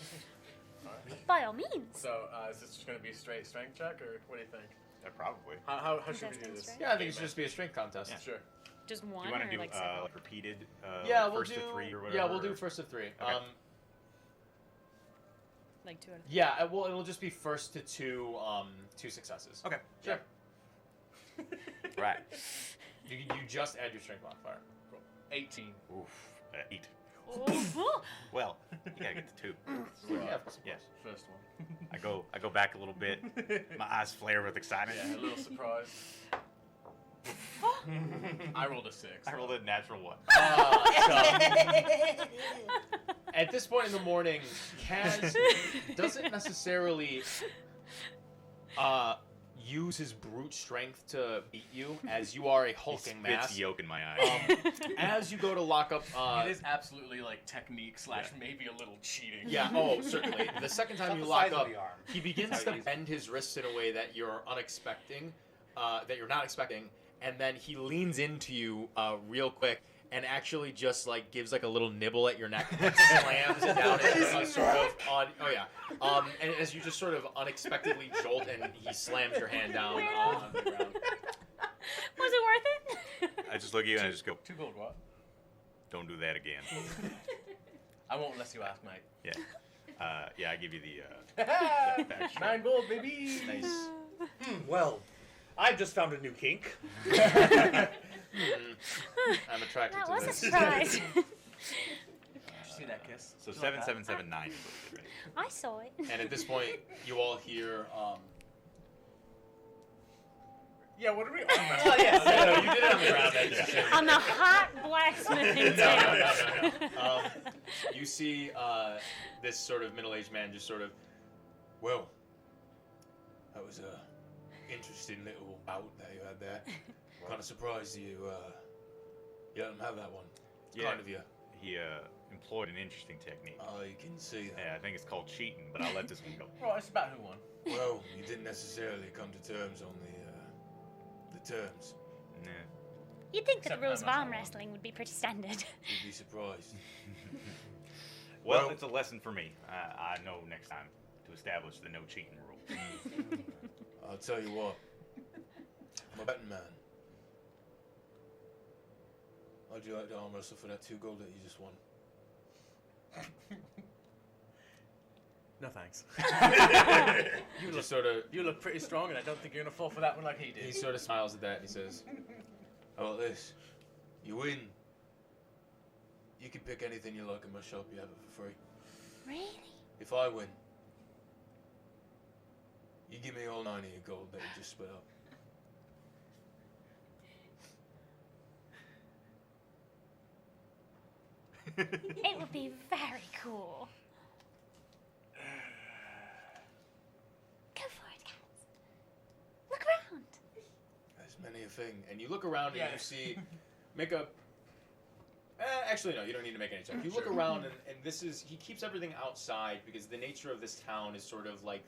By all means. So, is this just gonna be a straight strength check, or what do you think? Probably. How should we That's do this? strength. Yeah, I think it should just be a strength contest. Yeah. Sure. Just Do one you want or to do like several? like repeated? Yeah, like we'll first do. to 3 or whatever. Yeah, we'll do first to 3. Okay. Like 2 out of 3. Yeah, it'll just be first to 2 successes. Okay. Sure. Right. You just add your strength modifier. 18. Oof. 8. Oh. Well, you gotta get to 2. Yeah, of course. Yes. First one. I go back a little bit. My eyes flare with excitement. Yeah, a little surprise. I rolled a 6. I rolled a natural 1. At this point in the morning, Kaz doesn't necessarily use his brute strength to beat you, as you are a hulking It's mass. yolk in my eye. As you go to lock up, It is absolutely like technique / maybe a little cheating. yeah, oh, certainly. The second time Not you the lock size of up, the arm. he begins That's how to you use bend his wrists in a way that you're unexpecting, that you're not expecting, and then he leans into you real quick and actually just like gives like a little nibble at your neck, and slams it down into a sort of on. Oh yeah, and as you just sort of unexpectedly jolt, and he slams your hand down on the ground. Was it worth it? I just look at you and I just go, 2 gold, what? don't do that again. I won't unless you ask, mate. Yeah. Yeah, I give you the extra. 9 gold, baby! Nice. Well, I've just found a new kink. I'm attracted That to was a this. surprise. Did you see that kiss? So Did you like that? 7779 is what you did, right? I saw it. And at this point, you all hear. Yeah, what are we on? Oh, yes. No, you did it on the ground. That's just On the hot blacksmithing table. no. You see this sort of middle-aged man just sort of, well, that was a interesting little bout that you had there. Kind of surprised you didn't have that one. Yeah. Kind of you. He employed an interesting technique. I can see that. Yeah, I think it's called cheating, but I'll let this one go. Right, it's about who won. Well, you didn't necessarily come to terms on the terms. Nah. You'd think that Except the rules of how much I arm want. wrestling would be pretty standard. You'd be surprised. Well, Well- it's a lesson for me. I know next time to establish the no cheating rule. I'll tell you what. I'm a betting man. How'd you like to arm wrestle for that 2 gold that you just won? No thanks. You just sort of. You look pretty strong, and I don't think you're gonna fall for that one like he did. He sort of smiles at that and he says, "How about this? You win. You can pick anything you like in my shop. You have it for free. Really? If I win, you give me all 9 of your gold that you just split up." It would be very cool. Go for it, cats. a thing. And you look around and you see, make a. Actually, no, you don't need to make any check. You look around and this is he keeps everything outside because the nature of this town is sort of like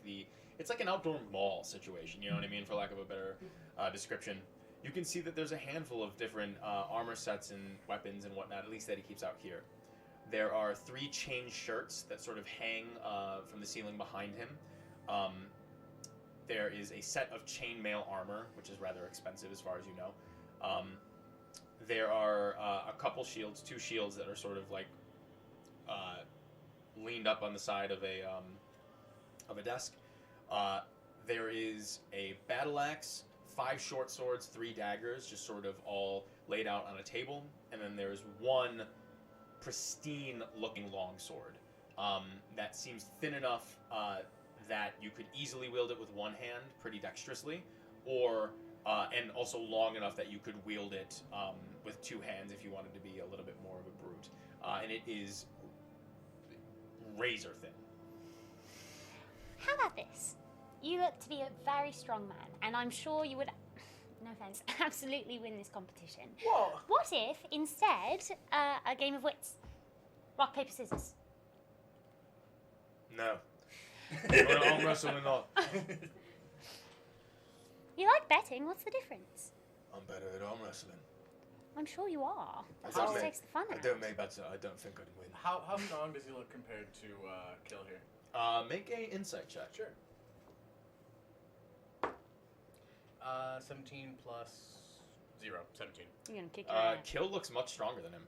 it's like an outdoor mall situation. You know what I mean, for lack of a better description. You can see that there's a handful of different armor sets and weapons and whatnot, at least that he keeps out here. There are 3 chain shirts that sort of hang from the ceiling behind him. There is a set of chainmail armor, which is rather expensive as far as you know. There are a couple shields, 2 shields that are sort of like leaned up on the side of a desk. There is a battle axe, 5 short swords, 3 daggers, just sort of all laid out on a table, and then there's 1 pristine-looking longsword that seems thin enough that you could easily wield it with one hand, pretty dexterously, or and also long enough that you could wield it with 2 hands if you wanted to be a little bit more of a brute. And it is razor thin. How about this? You look to be a very strong man, and I'm sure you would, no offense, absolutely win this competition. What? What if, instead, a game of wits? Rock, paper, scissors. No. You want to arm wrestle or not? You like betting, what's the difference? I'm better at arm wrestling. I'm sure you are. That don't just make- takes the fun I out. don't make bets. I don't think I'd win. How strong does he look compared to Kill here? Make a insight check. Sure. 17 plus 0. 17. You're gonna kick your ass. Kill looks much stronger than him.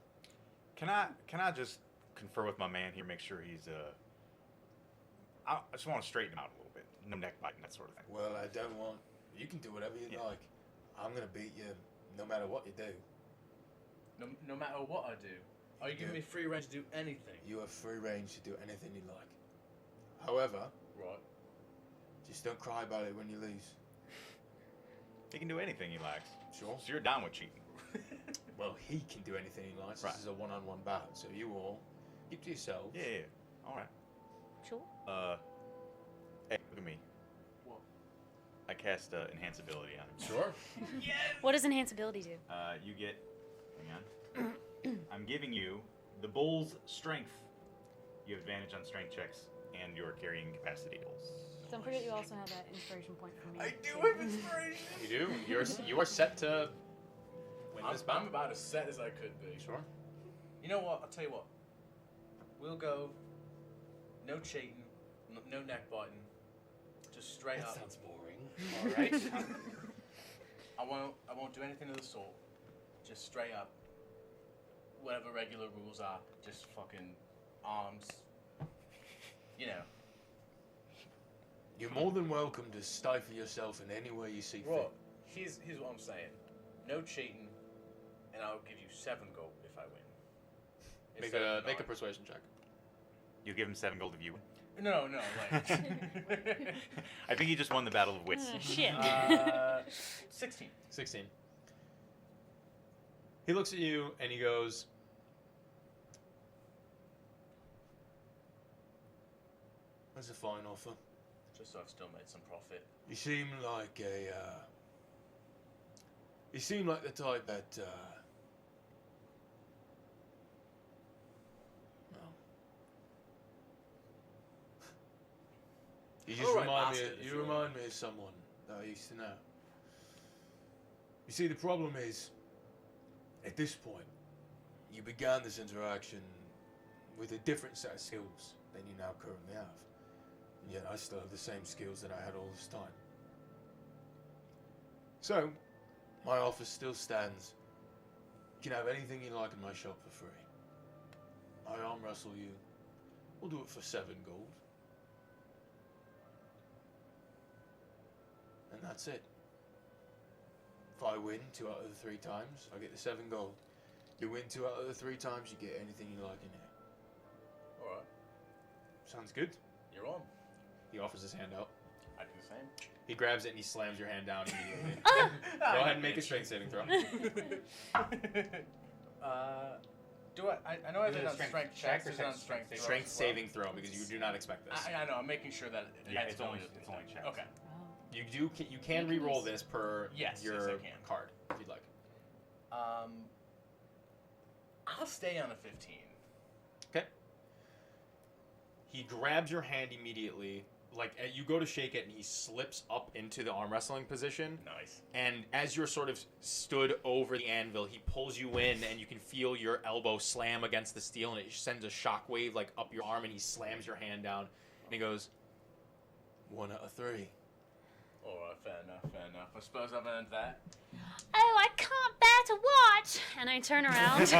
Can I just confer with my man here, make sure he's I just want to straighten him out a little bit. No neck biting, that sort of thing. Well, I don't want. You can do whatever you like. I'm gonna beat you no matter what you do. No matter what I do. Are you giving me free range to do anything? You have free range to do anything you like. However, Right. just don't cry about it when you lose. He can do anything he likes. Sure. So you're down with cheating. Well, he can do anything he likes. Right. This is a one-on-one battle, so you all keep to yourselves. Yeah. All right. Sure. Hey, look at me. What? I cast enhance ability on him. Sure. What does enhance ability do? You get. Hang on. I'm giving you the bull's strength. You have advantage on strength checks and your carrying capacity rolls. Don't forget you also have that inspiration point from me. have inspiration. You do. You are set to win this I'm battle. about as set as I could be. Sure. You know what? I'll tell you what. We'll go. No cheating. No neck biting. Just straight That up. sounds boring. All right. I won't do anything of the sort. Just straight up. Whatever regular rules are. Just fucking arms. You know. You're more than welcome to stifle yourself in any way you see fit. Right. Here's what I'm saying. No cheating, and I'll give you 7 gold if I win. Instead of Make a 9. persuasion check. You give him 7 gold if you win. No, like I think he just won the battle of wits. Shit. 16. 16. He looks at you and he goes, "That's a fine offer. Just so I've still made some profit. You seem like you seem like the type that, well, you just All right, remind bastard, if you you want. remind me of someone that I used to know. You see, the problem is, at this point, you began this interaction with a different set of skills than you now currently have. And yet I still have the same skills that I had all this time. So, my offer still stands. You can have anything you like in my shop for free. I arm wrestle you. We'll do it for 7 gold. And that's it. If I win 2 out of the 3 times, I get the 7 gold. You win 2 out of the 3 times, you get anything you like in here. Alright, Sounds good. you're on. He offers his hand out. I do the same. He grabs it and he slams your hand down immediately. Ah! Go ahead and make a strength saving throw. Do I know I Is it did a on strength strength check checks. or Is it on strength strength throws Strength as well? saving throw because you do not expect this. I know. I'm making sure that Yeah, it's only checks. Okay. You can re-roll this per Yes, your yes, I can. card if you'd like. I'll stay on a 15. Okay. He grabs your hand immediately. Like, you go to shake it, and he slips up into the arm wrestling position. Nice. And as you're sort of stood over the anvil, he pulls you in, and you can feel your elbow slam against the steel, and it sends a shockwave, like, up your arm, and he slams your hand down. And he goes, 1 out of 3. All right, fair enough. I suppose I've earned that. Oh, I can't bear to watch! And I turn around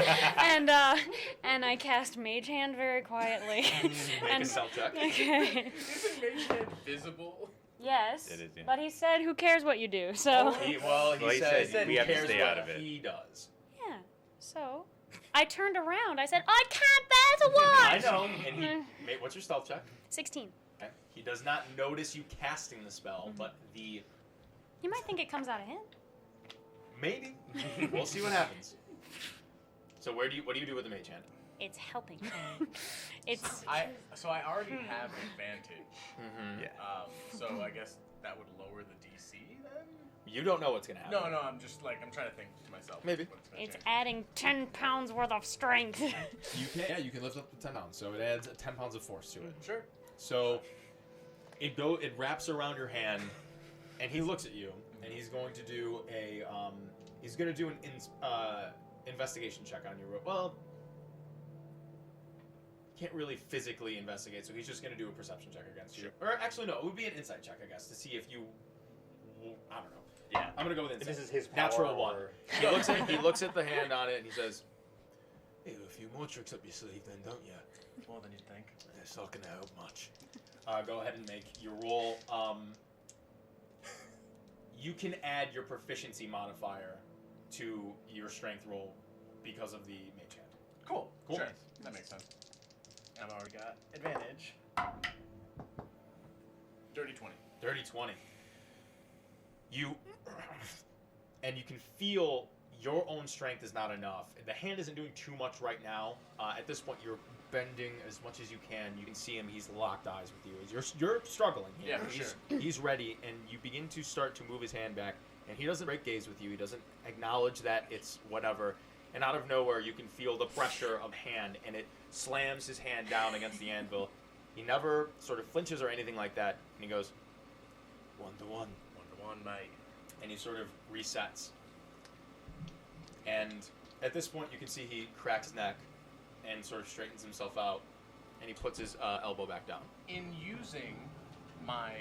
and I cast Mage Hand very quietly. Make a stealth check. Okay. Isn't Mage Hand visible? Yes. It is, yeah. But he said, "Who cares what you do?" So. He said we have to cares stay what out of it. he does. Yeah. So, I turned around. I said, "I can't bear to I watch." know. And he, what's your stealth check? 16. Okay. He does not notice you casting the spell, but the You might think it comes out of him. maybe we'll see what happens. So what do you do with the mage hand? It's helping. It's. I already have advantage. Mm-hmm. Yeah. So I guess that would lower the DC then. You don't know what's gonna happen. No, I'm just like I'm trying to think to myself. Maybe. what's gonna It's change. adding 10 pounds worth of strength. You can lift up to 10 pounds, so it adds 10 pounds of force to it. Sure. So it wraps around your hand, and he looks at you, and he's going to do an investigation check on you. Well, can't really physically investigate, so he's just going to do a perception check against you. Or actually, no, it would be an insight check, I guess, to see if you. I don't know. Yeah. I'm gonna go with insight. If this is his power Natural 1. or- He looks at the hand on it, and he says, "You have a few more tricks up your sleeve, then, don't you? More than you'd think. It's not gonna help much." Go ahead and make your roll. You can add your proficiency modifier to your strength roll because of the mage hand. Cool. Cool. Sure. That makes sense. I've already got advantage. Dirty 20. Dirty 20. You can feel your own strength is not enough. The hand isn't doing too much right now. At this point, you're bending as much as you can. You can see him; he's locked eyes with you. You're struggling. Yeah, for He's ready, and you begin to start to move his hand back. And he doesn't break gaze with you. He doesn't acknowledge that it's whatever. And out of nowhere, you can feel the pressure of hand, and it slams his hand down against the anvil. He never sort of flinches or anything like that, and he goes, 1 to 1. 1 to 1, mate. And he sort of resets. And at this point, you can see he cracks his neck and sort of straightens himself out, and he puts his elbow back down. In using my,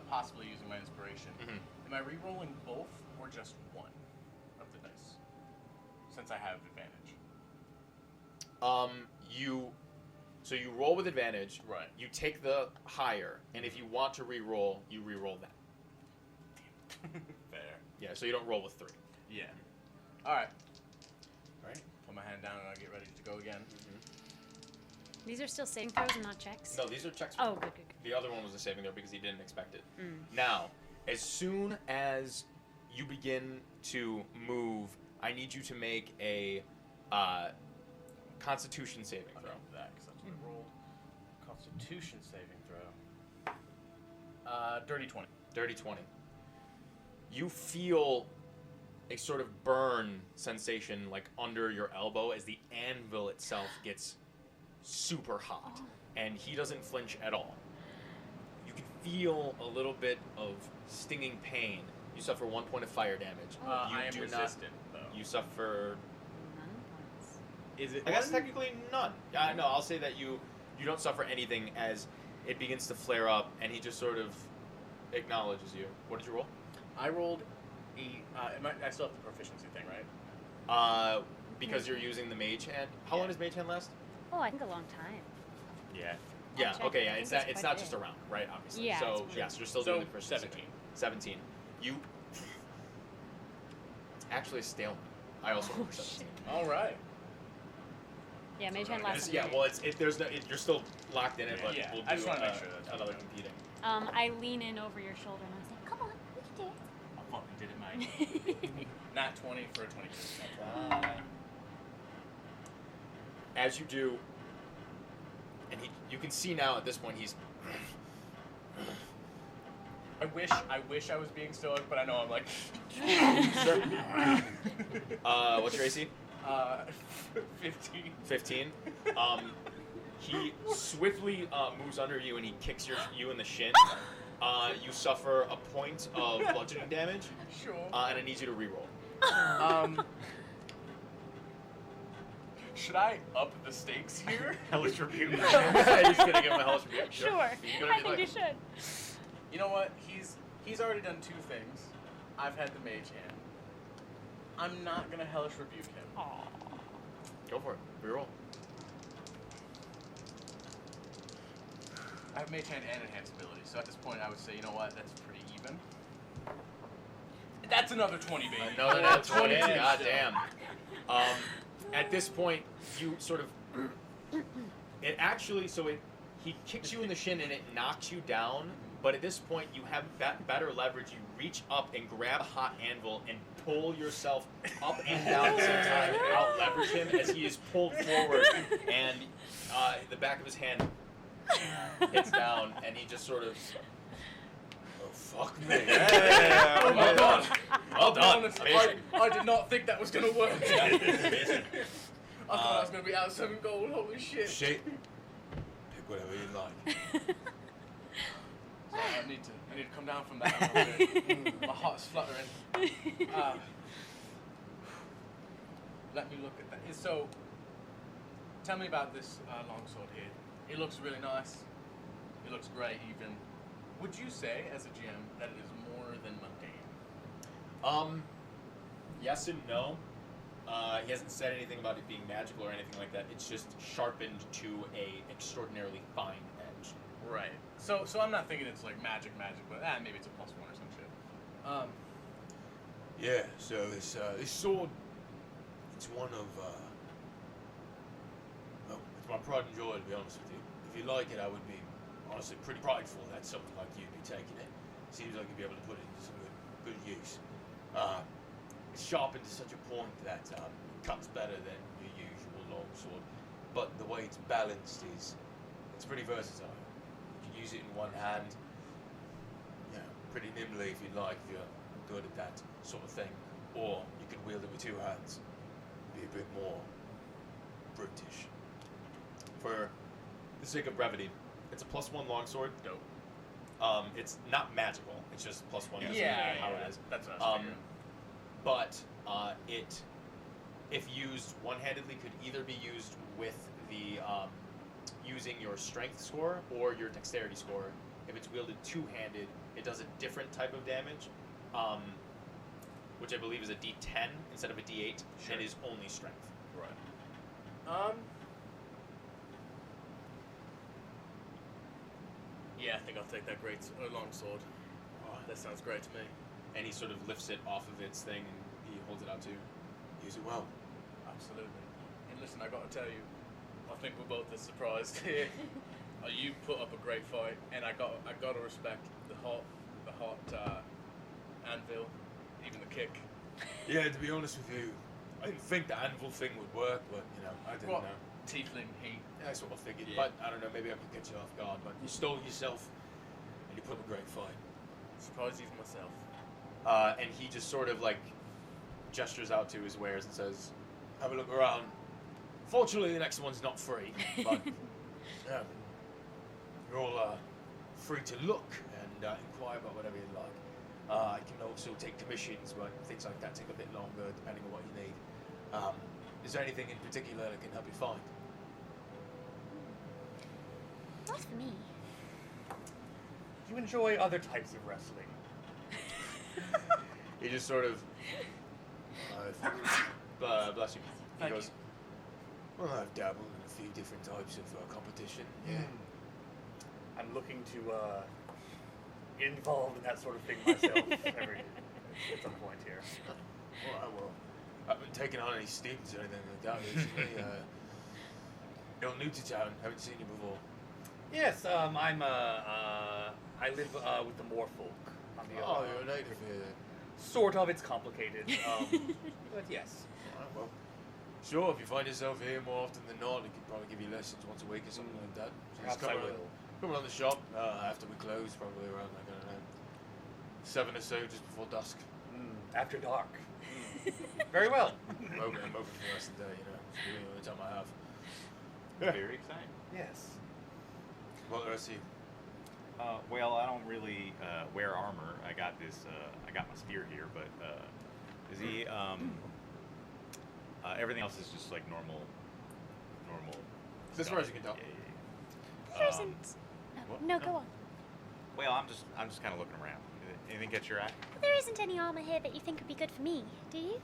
possibly using my inspiration, am I re-rolling both or just one of the dice? Since I have advantage. So you roll with advantage. Right. You take the higher, and if you want to re-roll, you re-roll that. Fair. Yeah, so you don't roll with 3. Yeah. Alright. Right? Put my hand down and I'll get ready to go again. These are still saving throws and not checks? No, these are checks. Oh, good. The other one was a saving throw because he didn't expect it. Mm. Now, as soon as you begin to move, I need you to make a Constitution saving I'll throw. go with that because that's what I rolled. Constitution saving throw. Dirty 20. Dirty 20. You feel a sort of burn sensation like under your elbow as the anvil itself gets super hot, and he doesn't flinch at all. You can feel a little bit of stinging pain. You suffer 1 point of fire damage. I am resistant, though. You suffer. Is it? I guess technically none. No, I'll say that you don't suffer anything as it begins to flare up, and he just sort of acknowledges you. What did you roll? I rolled I still have the proficiency thing, right? Because you're using the mage hand. How long does mage hand last? Oh, I think a long time. Yeah. Yeah. check. Okay. I Yeah. think It's it's it's quite not a just bit. a round, right? Obviously. Yeah, So it's yes, you're still So, doing the proficiency. 17. 17. You. It's actually a stalemate. I also rolled for 17. All right. Yeah, Mage So Hand I lasts guess- a Yeah. minute. Well, there's no. You're still locked in it, but Yeah, we'll do I just wanna make sure that's how another we do it. competing. I lean in over your shoulder and I say, "Come on, we can do I fucking did it, mate. Not 20 for a 22. As you do, and you can see now at this point I wish I was being stoic, but I know I'm like. What's your AC? 15. 15. He swiftly moves under you and he kicks you in the shin. You suffer a point of bludgeoning damage. Sure. And I need you to reroll. Should I up the stakes here? Hellish rebuke. You're just gonna give him a hellish rebuke. Sure. You're gonna I be think like, you should. You know what? He's already done 2 things. I've had the Mage Hand. I'm not gonna hellish rebuke him. Aw. Go for it. Reroll. I have Mage Hand and Enhanced Ability, so at this point I would say, you know what? That's pretty even. That's another 20, baby. Another nat 20. 22 God still. damn. At this point, you sort of. It actually, he kicks you in the shin and it knocks you down. But at this point, you have better leverage. You reach up and grab a hot anvil and pull yourself up and down at the same time and out leverage him as he is pulled forward, and the back of his hand hits down, and he just sort of. Oh fuck me! Yeah, well done. Well done. Honest, I did not think that was gonna work. I thought I was gonna be out 7 gold. Holy shit! Shit. Pick whatever you like. Sorry, I need to come down from that a little bit. My heart's fluttering. Let me look at that. So, tell me about this longsword here. It looks really nice. It looks great, even. Would you say, as a GM, that it is more than mundane? Yes and no. He hasn't said anything about it being magical or anything like that. It's just sharpened to a extraordinarily fine edge. Right. So I'm not thinking it's like magic, but maybe it's a +1 or some shit. Yeah. So this sword, it's one of well, it's my pride and joy, to be honest with you. If you like it, I would be honestly pretty prideful that someone like you'd be taking it. Seems like you'd be able to put it into some good use. It's sharpened to such a point that it cuts better than your usual longsword. But the way it's balanced it's pretty versatile. You can use it in one hand, pretty nimbly if you'd like, if you're good at that sort of thing. Or you could wield it with 2 hands. Be a bit more brutish. For the sake of brevity, it's a +1 longsword. Dope. It's not magical. It's just +1. That's how it is. That's what I was figuring. But it, if used one-handedly, could either be used with the using your strength score or your dexterity score. If it's wielded two-handed, it does a different type of damage, which I believe is a D10 instead of a D8, and is only strength. Right. Yeah, I think I'll take that longsword. Oh, that sounds great to me. And he sort of lifts it off of its thing and he holds it out to you. Use it well. Absolutely. And listen, I got to tell you, I think we're both as surprised here. You put up a great fight, and I got to respect the hot Anvil, even the kick. Yeah, to be honest with you, I didn't think the anvil thing would work, but I didn't know. Tiefling heat. That's what I figured, Yeah. but I don't know, maybe I could get you off guard, but you stole yourself and you put up a great fight. Surprised even myself. And he just sort of like gestures out to his wares and says, Have a look around. fortunately the next one's not free, but Yeah. You're all free to look and inquire about whatever you like. I can also take commissions, but things like that take a bit longer depending on what you need. Is there anything in particular that can help you find? Not for me. You enjoy other types of wrestling. he just sort of bless you. He Thank goes, Well, I've dabbled in a few different types of competition. Yeah. I'm looking to get involved in that sort of thing myself at some point here. Well, I haven't taken on any stints or anything like that recently. You're new to town. Haven't seen you before. Yes, I live with the Moorfolk. Oh, you're a native here then. Sort of. It's complicated, but yes. Alright, well, sure, if you find yourself here more often than not, I could probably give you lessons once a week or something like that. So Perhaps just I come will. Come around the shop after we close, probably around like, I don't know, 7 or so, just before dusk. After dark. Very well. I'm open for the rest of the day, you know. It's really the only time I have. Very exciting. Yes. What the rest of you? Well, I don't really wear armor. I got this. I got my spear here, but is he? Everything else is just like normal. As far as you can tell. There isn't. what? No, go on. Well, I'm just kind of looking around. Anything catch your eye? There isn't any armor here that you think would be good for me, do you?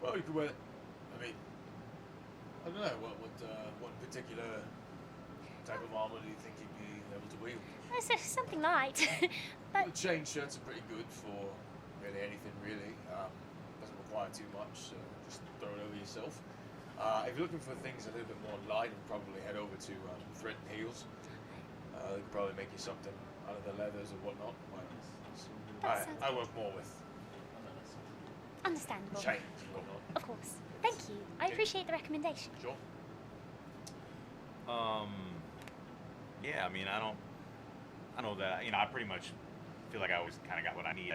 Well, you could wear. I mean, I don't know. What particular type of armor do you think you'd be able to wield? It's something light, but The chain shirts are pretty good for really anything, really. Doesn't require too much, so just throw it over yourself. If you're looking for things a little bit more light, I'd probably head over to Threatened Heels. They could probably make you something out of the leathers or whatnot. That sounds I good. work more with understandable. chains and whatnot. Of course. Thank you. I appreciate the recommendation. Sure. Yeah. I mean, I know that. I pretty much feel like I always kind of got what I need.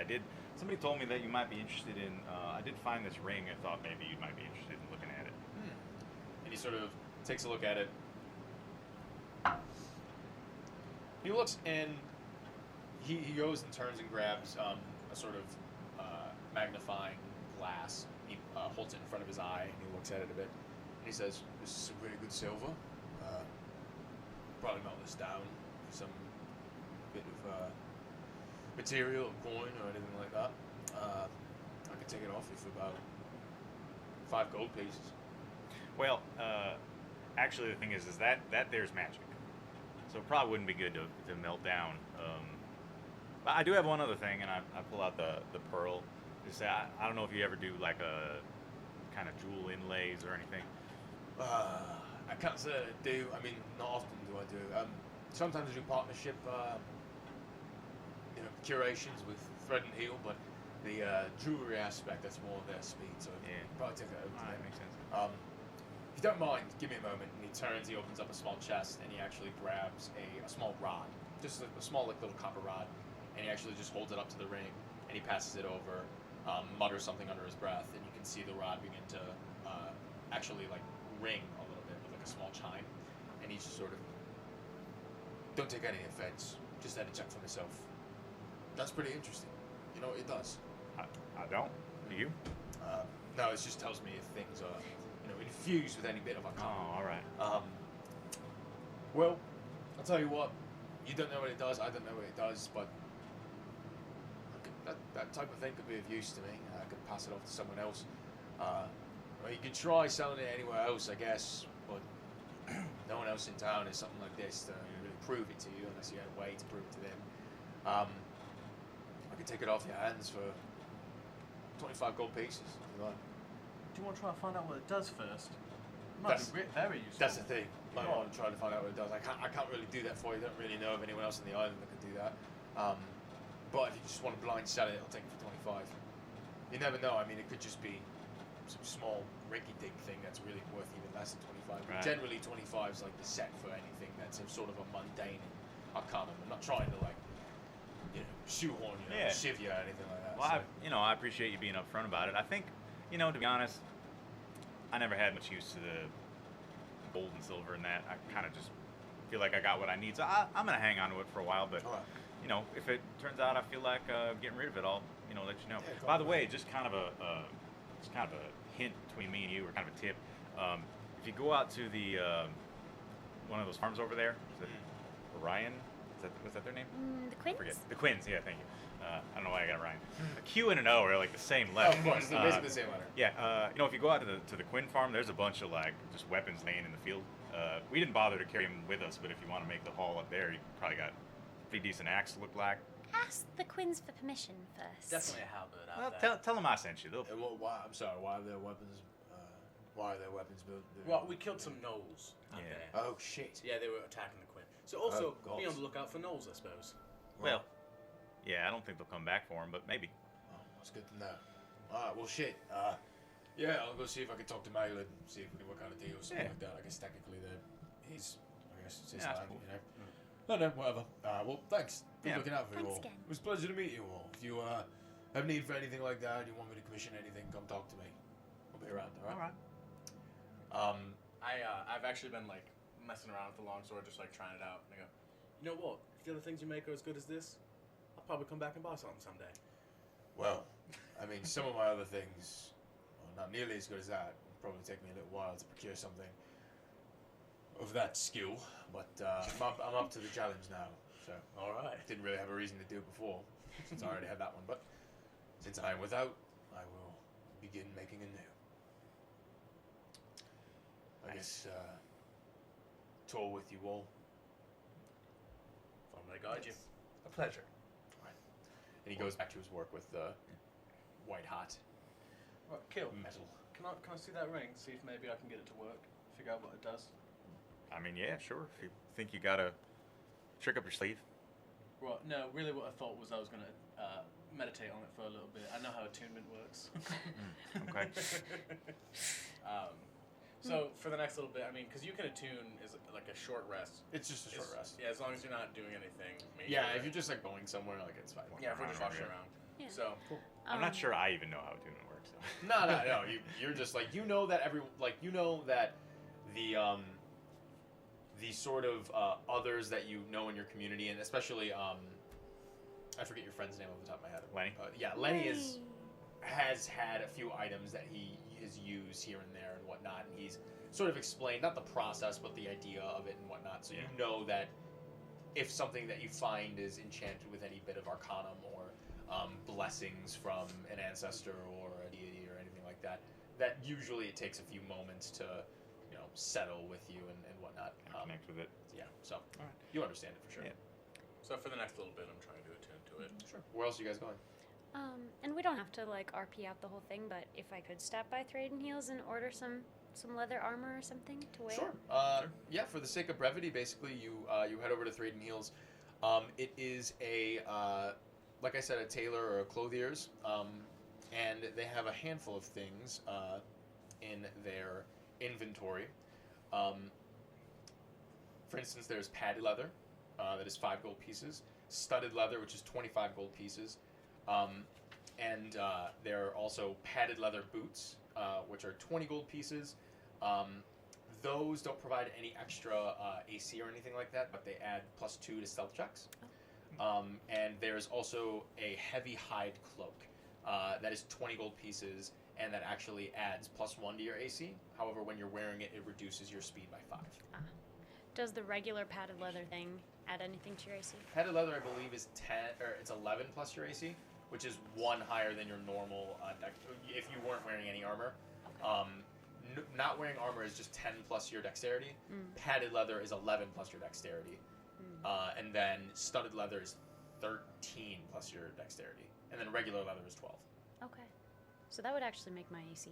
Somebody told me that you might be interested in. I did find this ring. I thought maybe you might be interested in looking at it. And he sort of takes a look at it. He looks and he goes and turns and grabs a sort of magnifying glass. He holds it in front of his eye and he looks at it a bit. And he says, "This is some really good silver. Probably melt this down for some bit of material or coin or anything like that. I could take it off you for about 5 gold pieces." Well, actually, the thing is that there's magic, so it probably wouldn't be good to melt down. But I do have one other thing, and I pull out the pearl. Just say, I don't know if you ever do like a kind of jewel inlays or anything. I can't say I do. I mean, not often do I do. Sometimes I do partnership, curations with Thread and Heel, but the jewelry aspect, that's more their speed. So Yeah. probably take that over to That them. makes sense. If you don't mind, give me a moment. And he turns, he opens up a small chest, and he actually grabs a small rod, just a small like little copper rod, and he actually just holds it up to the ring, and he passes it over, mutters something under his breath, and you can see the rod begin to actually like ring a little bit with like a small chime, and he's just sort of, don't take any offense, just had to check for myself. That's pretty interesting. You know what it does? I don't. Do you? No, it just tells me if things are, infused with any bit of Oh, arcana. all right. Well, I'll tell you what. You don't know what it does. I don't know what it does, but that type of thing could be of use to me. I could pass it off to someone else. You could try selling it anywhere else, I guess, but no one else in town has something like this to really prove it to you, unless you had a way to prove it to them. I could take it off your hands for 25 gold pieces, if you like. Do you want to try and find out what it does first? It might That's- be very useful. That's the thing. Might Yeah. want to try to find out what it does. I can't really do that for you. I don't really know of anyone else on the island that could do that. But if you just want to blind sell it, I'll take it for 25. You never know. I mean, it could just be some small rinky-dink thing that's really worth even less than 25. But Right. generally, 25 is like the set for anything that's a sort of a mundane arcana. I'm not trying to shoehorn you, Yeah. shiv you or anything like that. Well, so. I appreciate you being upfront about it. I think, to be honest, I never had much use to the gold and silver and that. I kind of just feel like I got what I need. So I'm going to hang on to it for a while. But, All right. if it turns out I feel like getting rid of it, I'll, let you know. Yeah, go By on. the way, just kind of a hint between me and you, or kind of a tip. If you go out to the one of those farms over there, is it Orion? Was that their name? The Quins? Forget. The Quins, yeah, thank you. I don't know why I got Ryan. A Q and an O are like the same letter. Of course, they're basically the same letter. Yeah, if you go out to the Quinn farm, there's a bunch of just weapons laying in the field. We didn't bother to carry them with us, but if you want to make the haul up there, you probably got a pretty decent axe to look like. Ask the Quins for permission first. Definitely a halberd out Well, there. tell them I sent you. They'll. I'm sorry. Why are their weapons? Why are their weapons built? Well, we killed some gnolls out Yeah. there. Oh shit. Yeah, they were attacking the Quinn. So also, Oh, be God. on the lookout for gnolls, I suppose. Well, yeah, I don't think they'll come back for them, but maybe. Oh, that's good to know. Alright, well shit. Yeah, I'll go see if I can talk to Malin, see if we can work out a deal or something Yeah. like that. I guess technically it's his Yeah, that's land, cool. No, whatever. Well, thanks for Yeah. looking out for you Thanks all. again. It was a pleasure to meet you all. If you have need for anything like that, you want me to commission anything, come talk to me. I'll be around, all right? I've actually been like messing around with the longsword, just like trying it out. And I go, You know what? If the other things you make are as good as this, I'll probably come back and buy something someday. Well, I mean, some of my other things are not nearly as good as that. It'll probably take me a little while to procure something of that skill, but I'm up to the challenge now. So, All right. didn't really have a reason to do it before, since I already had that one. But since I am without, I will begin making anew. I guess tour with you all. I'm going to guide you. A pleasure. And he goes back to his work with the white hot right, kill. metal. Can I see that ring? See if maybe I can get it to work. Figure out what it does. I mean, yeah, sure. If you think you got a trick up your sleeve. Well, no, really what I thought was I was going to meditate on it for a little bit. I know how attunement works. Okay. So for the next little bit, I mean, because you can attune is like a short rest. It's just a short rest. Yeah, as long as you're not doing anything major. Yeah, right? if you're just like going somewhere, like it's fine. Yeah, if we're just around, walking yeah. around. Yeah. So I'm not sure I even know how attunement works. So. No. You're just like you know that the sort of others that you know in your community, and especially I forget your friend's name off the top of my head. Lenny? Yeah, Lenny has had a few items that he has used here and there and whatnot, and he's sort of explained not the process but the idea of it and whatnot. So Yeah. you know that if something that you find is enchanted with any bit of arcanum or blessings from an ancestor or a deity or anything like that, that usually it takes a few moments to settle with you and whatnot. Connect with it. Yeah, so Alright. you understand it for sure. Yeah. So for the next little bit, I'm trying to attune to it. Sure. Where else are you guys going? And we don't have to like RP out the whole thing, but if I could stop by Thrade Heels and order some leather armor or something to wear. Sure. Yeah, for the sake of brevity, basically, you head over to Thrade Heels. It is like I said, a tailor or a clothier's, and they have a handful of things in their inventory. For instance, there's padded leather, that is 5 gold pieces. Studded leather, which is 25 gold pieces. And there are also padded leather boots, which are 20 gold pieces. Those don't provide any extra AC or anything like that, but they add +2 to stealth checks. And there's also a heavy hide cloak that is 20 gold pieces, and that actually adds +1 to your AC. However, when you're wearing it, it reduces your speed by 5. Does the regular padded leather thing add anything to your AC? Padded leather, I believe, is 10 or it's 11 plus your AC, which is 1 higher than your normal if you weren't wearing any armor. Not wearing armor is just 10 plus your dexterity. Padded leather is 11 plus your dexterity. And then studded leather is 13 plus your dexterity. And then regular leather is 12. Okay. So that would actually make my AC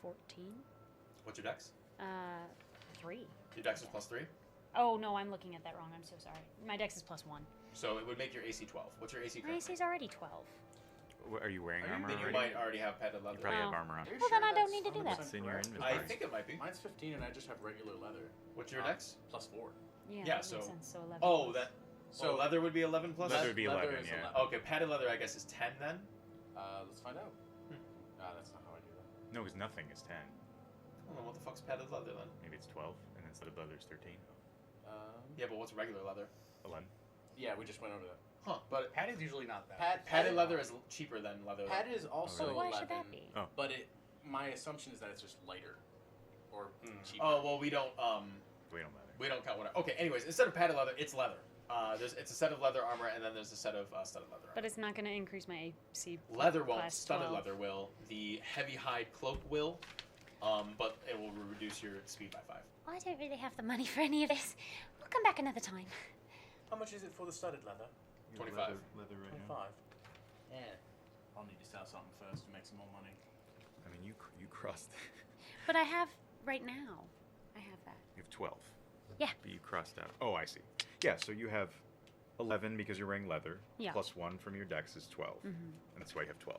14? What's your dex? 3. Your dex is +3? Oh, no, I'm looking at that wrong. I'm so sorry. My dex is +1. So it would make your AC 12. What's your AC My AC currently? is already 12. Are you wearing Are you armor Then you already? might already have padded leather. You probably have Oh. armor on. Are you Well, sure then I don't that's need to do that. 100% It's in your correct? inventory. I think it might be. Mine's 15 and I just have regular leather. What's your dex? +4. Yeah, Yeah, that so- makes sense. So 11. Oh, plus. that. So So leather would be 11 plus. Leather would be leather 11, is yeah. 11. Okay, padded leather I guess is 10 then. Let's find out. That's not how I do that. No, because nothing is 10. I don't know what the fuck's padded leather then. Maybe it's 12, and then studded leather is 13. Yeah, but what's regular leather? 11. Yeah, we just went over that. Huh? But Padded's usually not that. padded leather is cheaper than leather. Padded is also really? Why 11. should that be? Oh. But my assumption is that it's just lighter or cheaper. Oh well, we don't We don't matter. we don't count whatever. Okay, anyways, instead of padded leather, it's leather. It's a set of leather armor, and then there's a set of studded leather armor. But it's not going to increase my AC. Leather won't. Class Studded 12. leather will. The heavy hide cloak will. But it will reduce your speed by 5. I don't really have the money for any of this. I'll come back another time. How much is it for the studded leather? 25. Leather right 25. Yeah. I'll need to sell something first to make some more money. I mean, you crossed. But I have right now. I have that. You have 12. Yeah. But you crossed out. Oh, I see. Yeah, so you have 11 because you're wearing leather. Yeah. Plus 1 from your dex is 12. And that's why you have 12.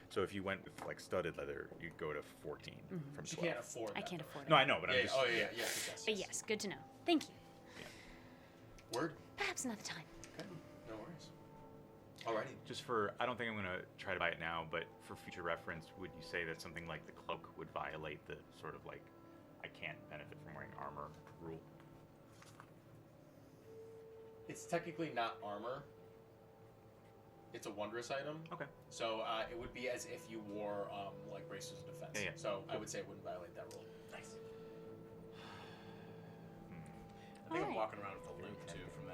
So if you went with like studded leather, you'd go to 14 from 12. She can't afford. I that, can't though. afford it. No, I know, but Yeah, I'm just. oh yeah, yes, yes, yes. But yes, good to know. Thank you. Word. Perhaps another time. Okay. No worries. Alrighty. Just for, I don't think I'm going to try to buy it now, but for future reference, would you say that something like the cloak would violate the sort of like, I can't benefit from wearing armor rule? It's technically not armor. It's a wondrous item. Okay. So it would be as if you wore like braces of defense. Yeah, yeah. So I would say it wouldn't violate that rule. Nice. I think I'm Alright. walking around with a limp too from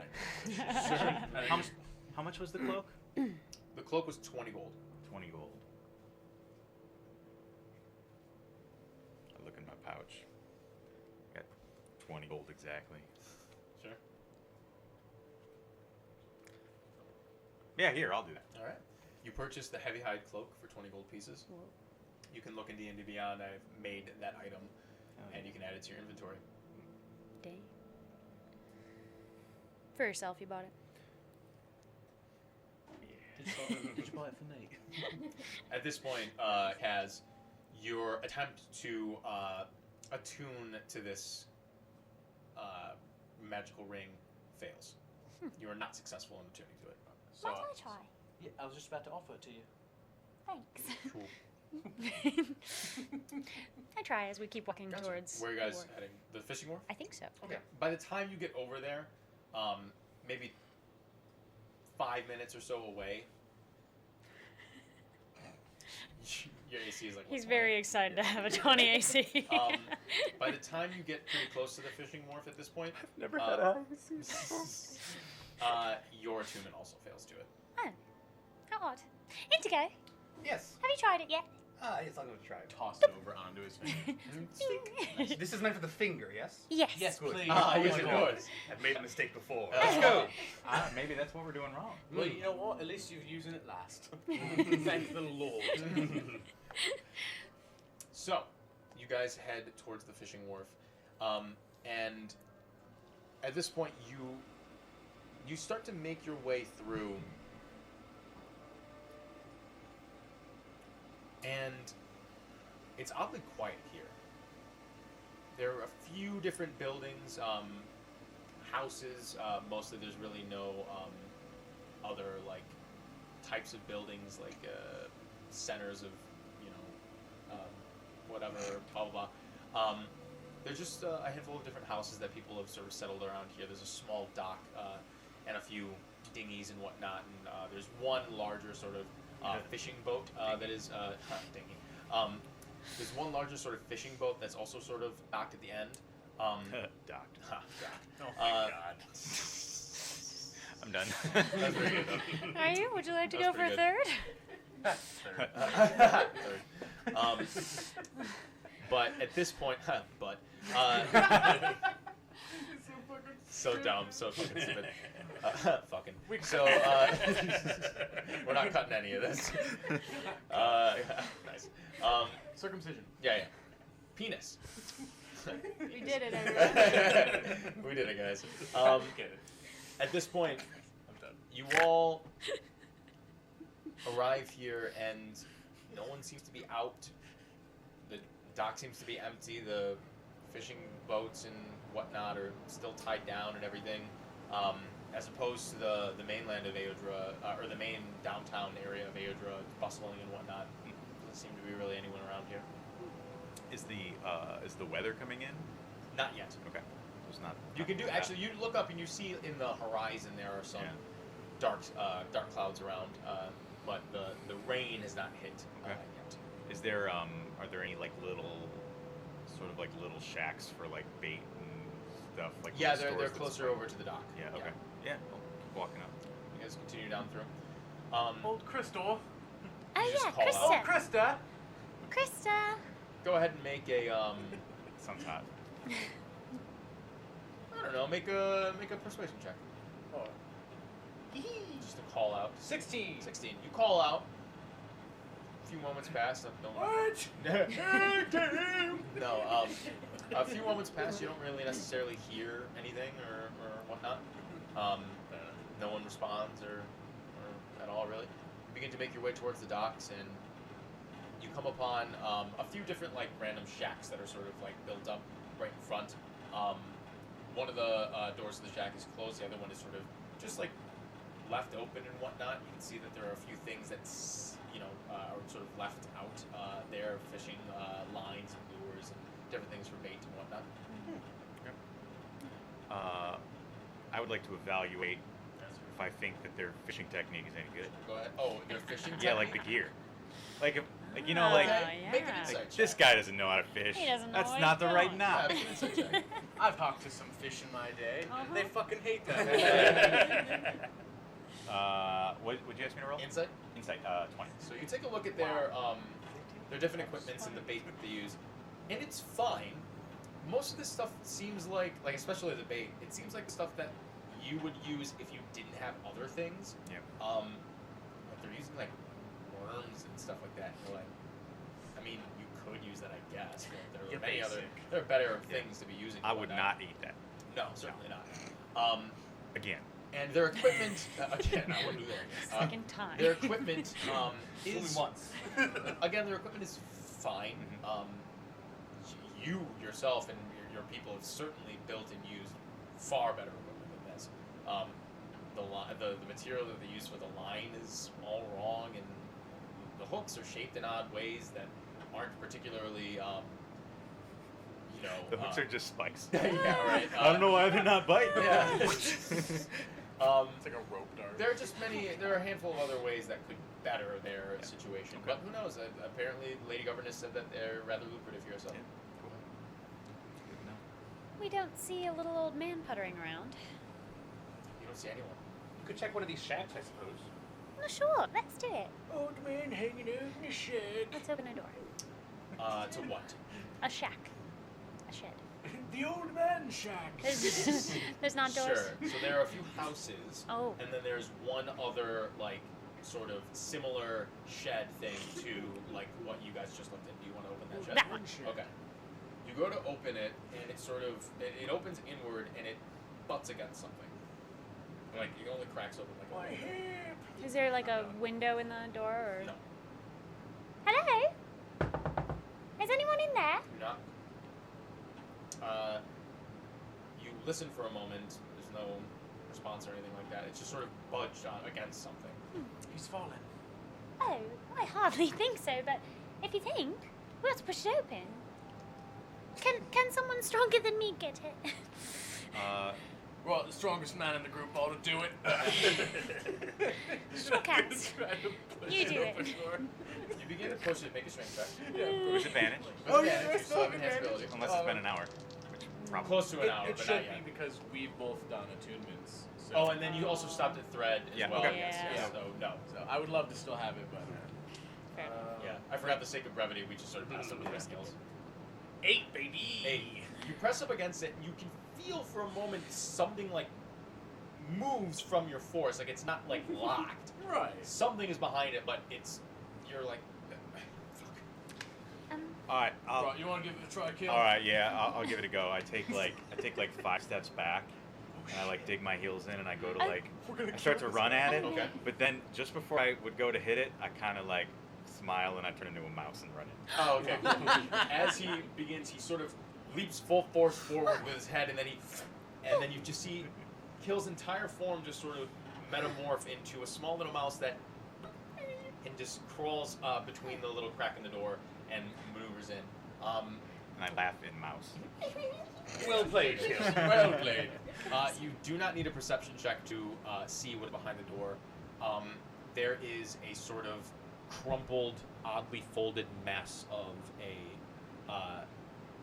that. How much was the cloak? The cloak was 20 gold. 20 gold. I look in my pouch. Got 20 gold exactly. Sure. Yeah, here, I'll do that. All right. You purchased the heavy hide cloak for 20 gold pieces. You can look in D&D Beyond. I've made that item, and you can add it to your inventory. Dang. For yourself, you bought it. Did you buy it for Nate? At this point, has your attempt to attune to this magical ring fails. You are not successful in attuning to it. So, Might I try? Yeah, I was just about to offer it to you. Thanks. I try as we keep walking Gotcha. towards. Where are you the guys wharf. heading? The fishing wharf? I think so. Okay. By the time you get over there, maybe 5 minutes or so away. Your AC is like. He's 120. very excited to have a 20 AC. By the time you get pretty close to the fishing wharf at this point, Never had a your attunement also fails to it. Oh, how odd. Indigo, have Yes. you tried it yet? Yes, I'm going to try it. Toss it over onto his finger. This is meant for the finger, yes? Yes. Yes, Good. please. Ah, Oh yes, my it God. was. I've made a mistake before. Let's Let's go. Maybe that's what we're doing wrong. Well, you know what? At least you're using it last. Thank the Lord. So, you guys head towards the fishing wharf, and at this point, you start to make your way through, and it's oddly quiet here. There are a few different buildings, houses. Mostly, there's really no other like types of buildings like centers of whatever, blah blah blah. There's just a handful of different houses that people have sort of settled around here. There's a small dock and a few dinghies and whatnot, and there's one larger sort of fishing boat that is dinghy. There's one larger sort of fishing boat that's also sort of docked at the end. Docked. Oh my God. I'm done. That's very good though. Are you? Would you like to That's go for a pretty third? But at this point, so dumb, so fucking stupid. Fucking. So, we're not cutting any of this. Nice. Circumcision. Yeah. Penis. We did it, everyone. We did it, guys. Get it. At this point, I'm done. you all arrive here, and no one seems to be out. The dock seems to be empty. The fishing boats and whatnot are still tied down and everything. As opposed to the mainland of Aodra, or the main downtown area of Aodra, bustling and whatnot. Doesn't seem to be really anyone around here. Is the weather coming in? Not yet. Okay. It's not. You can do actually. You look up and you see in the horizon there are some dark clouds around, but the rain has not hit yet. Is there are there any like little shacks for like bait and stuff like? Yeah, little they're stores that's closer like- over to the dock. Yeah. Okay. Yeah. I'll keep walking up. You guys continue down through. Old Crystal. Oh You just yeah, call out. Oh, Krista. Krista. Krista. Go ahead and make a Sounds hot. I don't know, make a persuasion check. Oh. Just to call out. 16. 16. You call out. A few moments pass. No one. What? No. A few moments pass. You don't really necessarily hear anything or whatnot. No one responds or at all really. You begin to make your way towards the docks, and you come upon a few different like random shacks that are sort of like built up right in front. one of the doors to the shack is closed. The other one is sort of just like left open and whatnot. You can see that there are a few things that are sort of left out there, fishing lines and lures and different things for bait and whatnot. I would like to evaluate if I think that their fishing technique is any good. Go ahead. Oh, their fishing technique? Yeah, like the gear. Like Make an insight check. this guy doesn't know how to fish. He doesn't know That's what not he's the right doing. knot. Yeah, make an insight check. I've talked to some fish in my day. Uh-huh. They fucking hate that. What would you ask me to roll? Insight? Insight, 20. So you take a look at their different equipments and the bait that they use, and it's fine. Most of this stuff seems like especially the bait, it seems like stuff that you would use if you didn't have other things. Yeah. But they're using like worms and stuff like that. You're like, I mean, you could use that, I guess. But there are many other. There are better things to be using. I would not eat that. No, certainly not. Again. And their equipment, again, I wouldn't do that. Second time. Their equipment Only is once. again, their equipment is fine. You yourself and your people have certainly built and used far better equipment than this. The material that they use for the line is all wrong, and the hooks are shaped in odd ways that aren't particularly, The hooks are just spikes. yeah, right. I don't know why they're not biting. Yeah. It's like a rope dart. There are just there are a handful of other ways that could better their situation. Okay. But who knows? Apparently, Lady Governess said that they're rather lucrative here, so. Yeah. We don't see a little old man puttering around. You don't see anyone. You could check one of these shacks, I suppose. Well, sure, let's do it. Old man hanging out in the shed. Let's open a door. To what? A shack. A shed. The old man shack. There's not doors. Sure. So there are a few houses. Oh. And then there's one other, like, sort of similar shed thing to, like, what you guys just looked at. Do you want to open that shed? That one. Okay. You go to open it, and it sort of, it opens inward, and it butts against something. Like, it only cracks open like a My little bit. hip. Is there like a window in the door or? No. Hello? Is anyone in there? You knock. You listen for a moment. There's no response or anything like that. It's just sort of budged on against something. He's fallen. Oh, I hardly think so, but if you think, we'll have to push it open. Can someone stronger than me get it? Well, the strongest man in the group ought to do it. Sure cats. You do it. You begin to push it. Make a strength check. With advantage. Oh yeah, you still have enhanceability. Unless it's been an hour. Which probably. Close to an hour, It but should not yet. be because we've both done attunements. So. Oh, and then you also stopped at thread as Yeah, well. okay. Yes, Yeah. yes. So no. So I would love to still have it, but. Yeah, I forgot the sake of brevity. We just sort of passed over the skills. 8, baby. 8. You press up against it, and you can feel for a moment something like moves from your force. Like it's not like locked. Right. Something is behind it, but you're like, fuck. Alright, Right, you want to give it a try, Kill? Alright, yeah, I'll give it a go. I take like 5 steps back, and I like dig my heels in, and I go to like, I start to run at it. Okay. But then just before I would go to hit it, I kind of like smile and I turn into a mouse and run it. Oh, okay. As he begins, he sort of leaps full force forward with his head, and then you just see Kill's entire form just sort of metamorph into a small little mouse that and just crawls between the little crack in the door and maneuvers in. And I laugh in mouse. Well played, Kill. Well played. You do not need a perception check to see what's behind the door. There is a sort of crumpled, oddly folded mess of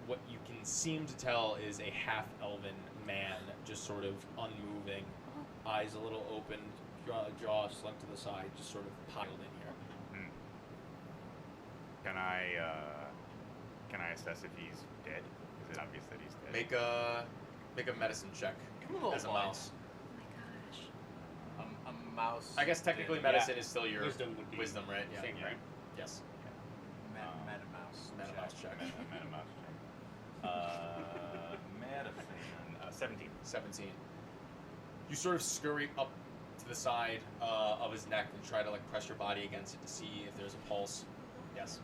what you can seem to tell is a half-elven man, just sort of unmoving, eyes a little opened, jaw slunk to the side, just sort of piled in here. Can I assess if he's dead? Is it obvious that he's dead? Make a medicine check Come on, as a boy. mouse. A mouse. I guess technically medicine is still your Wisdom would be wisdom, right? Yeah. same, right? Yes. Meta mouse. Meta mouse check. Meta mouse check. Medicine. 17. 17. You sort of scurry up to the side of his neck and try to like press your body against it to see if there's a pulse. Yes.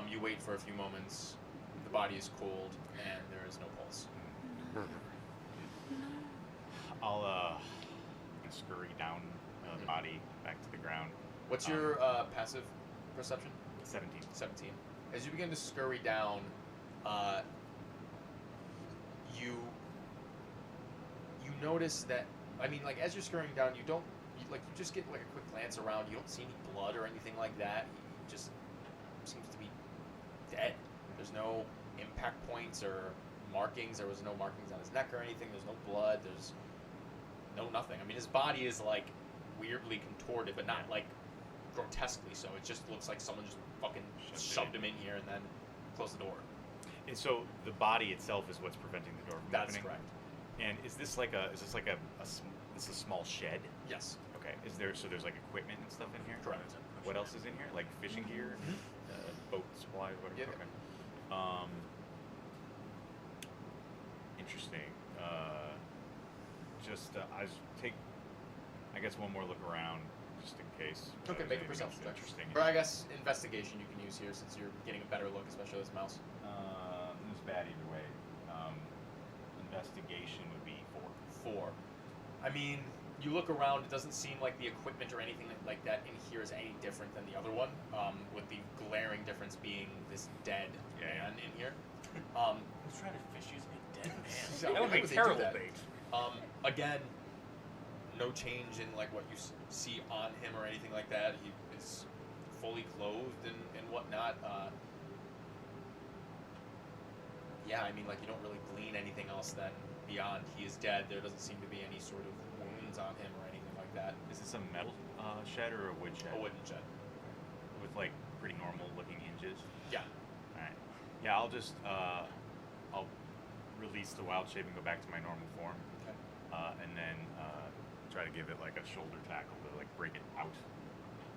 You wait for a few moments. The body is cold and there is no pulse. I'll scurry down the body back to the ground. What's your passive perception? 17. 17. As you begin to scurry down, you notice that, I mean, like, as you're scurrying down, you just get, like, a quick glance around. You don't see any blood or anything like that. He just seems to be dead. There's no impact points or markings. There was no markings on his neck or anything. There's no blood. There's no nothing. I mean, his body is, like, weirdly contorted, but not, like, grotesquely so. It just looks like someone just fucking shoved him in here and then closed the door. And so the body itself is what's preventing the door from That's opening? correct. And is this a small shed? Yes. Okay. There's like equipment and stuff in here? Correct. What else is in here? Like fishing gear, boat supplies, whatever. Yep. Okay. Interesting. I guess one more look around just in case. Okay, make a perception check. Interesting. Or I guess investigation you can use here since you're getting a better look, especially with this mouse. It was bad either way. Investigation would be 4. 4. I mean, you look around, it doesn't seem like the equipment or anything like that in here is any different than the other one, with the glaring difference being this dead man in here. Who's trying to fish using a dead man? So That would be they do terrible that? bait. Again, no change in like what you see on him or anything like that. He is fully clothed and whatnot. Yeah, I mean, like, you don't really glean anything else then beyond he is dead. There doesn't seem to be any sort of wounds on him or anything like that. Is this a metal shed or a wood shed? A wooden shed. With like pretty normal looking hinges? Yeah. Alright. Yeah, I'll just I'll release the wild shape and go back to my normal form. Okay. And then try to give it like a shoulder tackle to like break it out.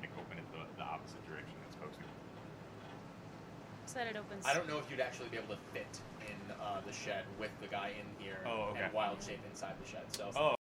Like open it the opposite direction it's supposed to. So that it opens. I don't know if you'd actually be able to fit in the shed with the guy in here Oh, okay. and wild shape inside the shed. So Oh,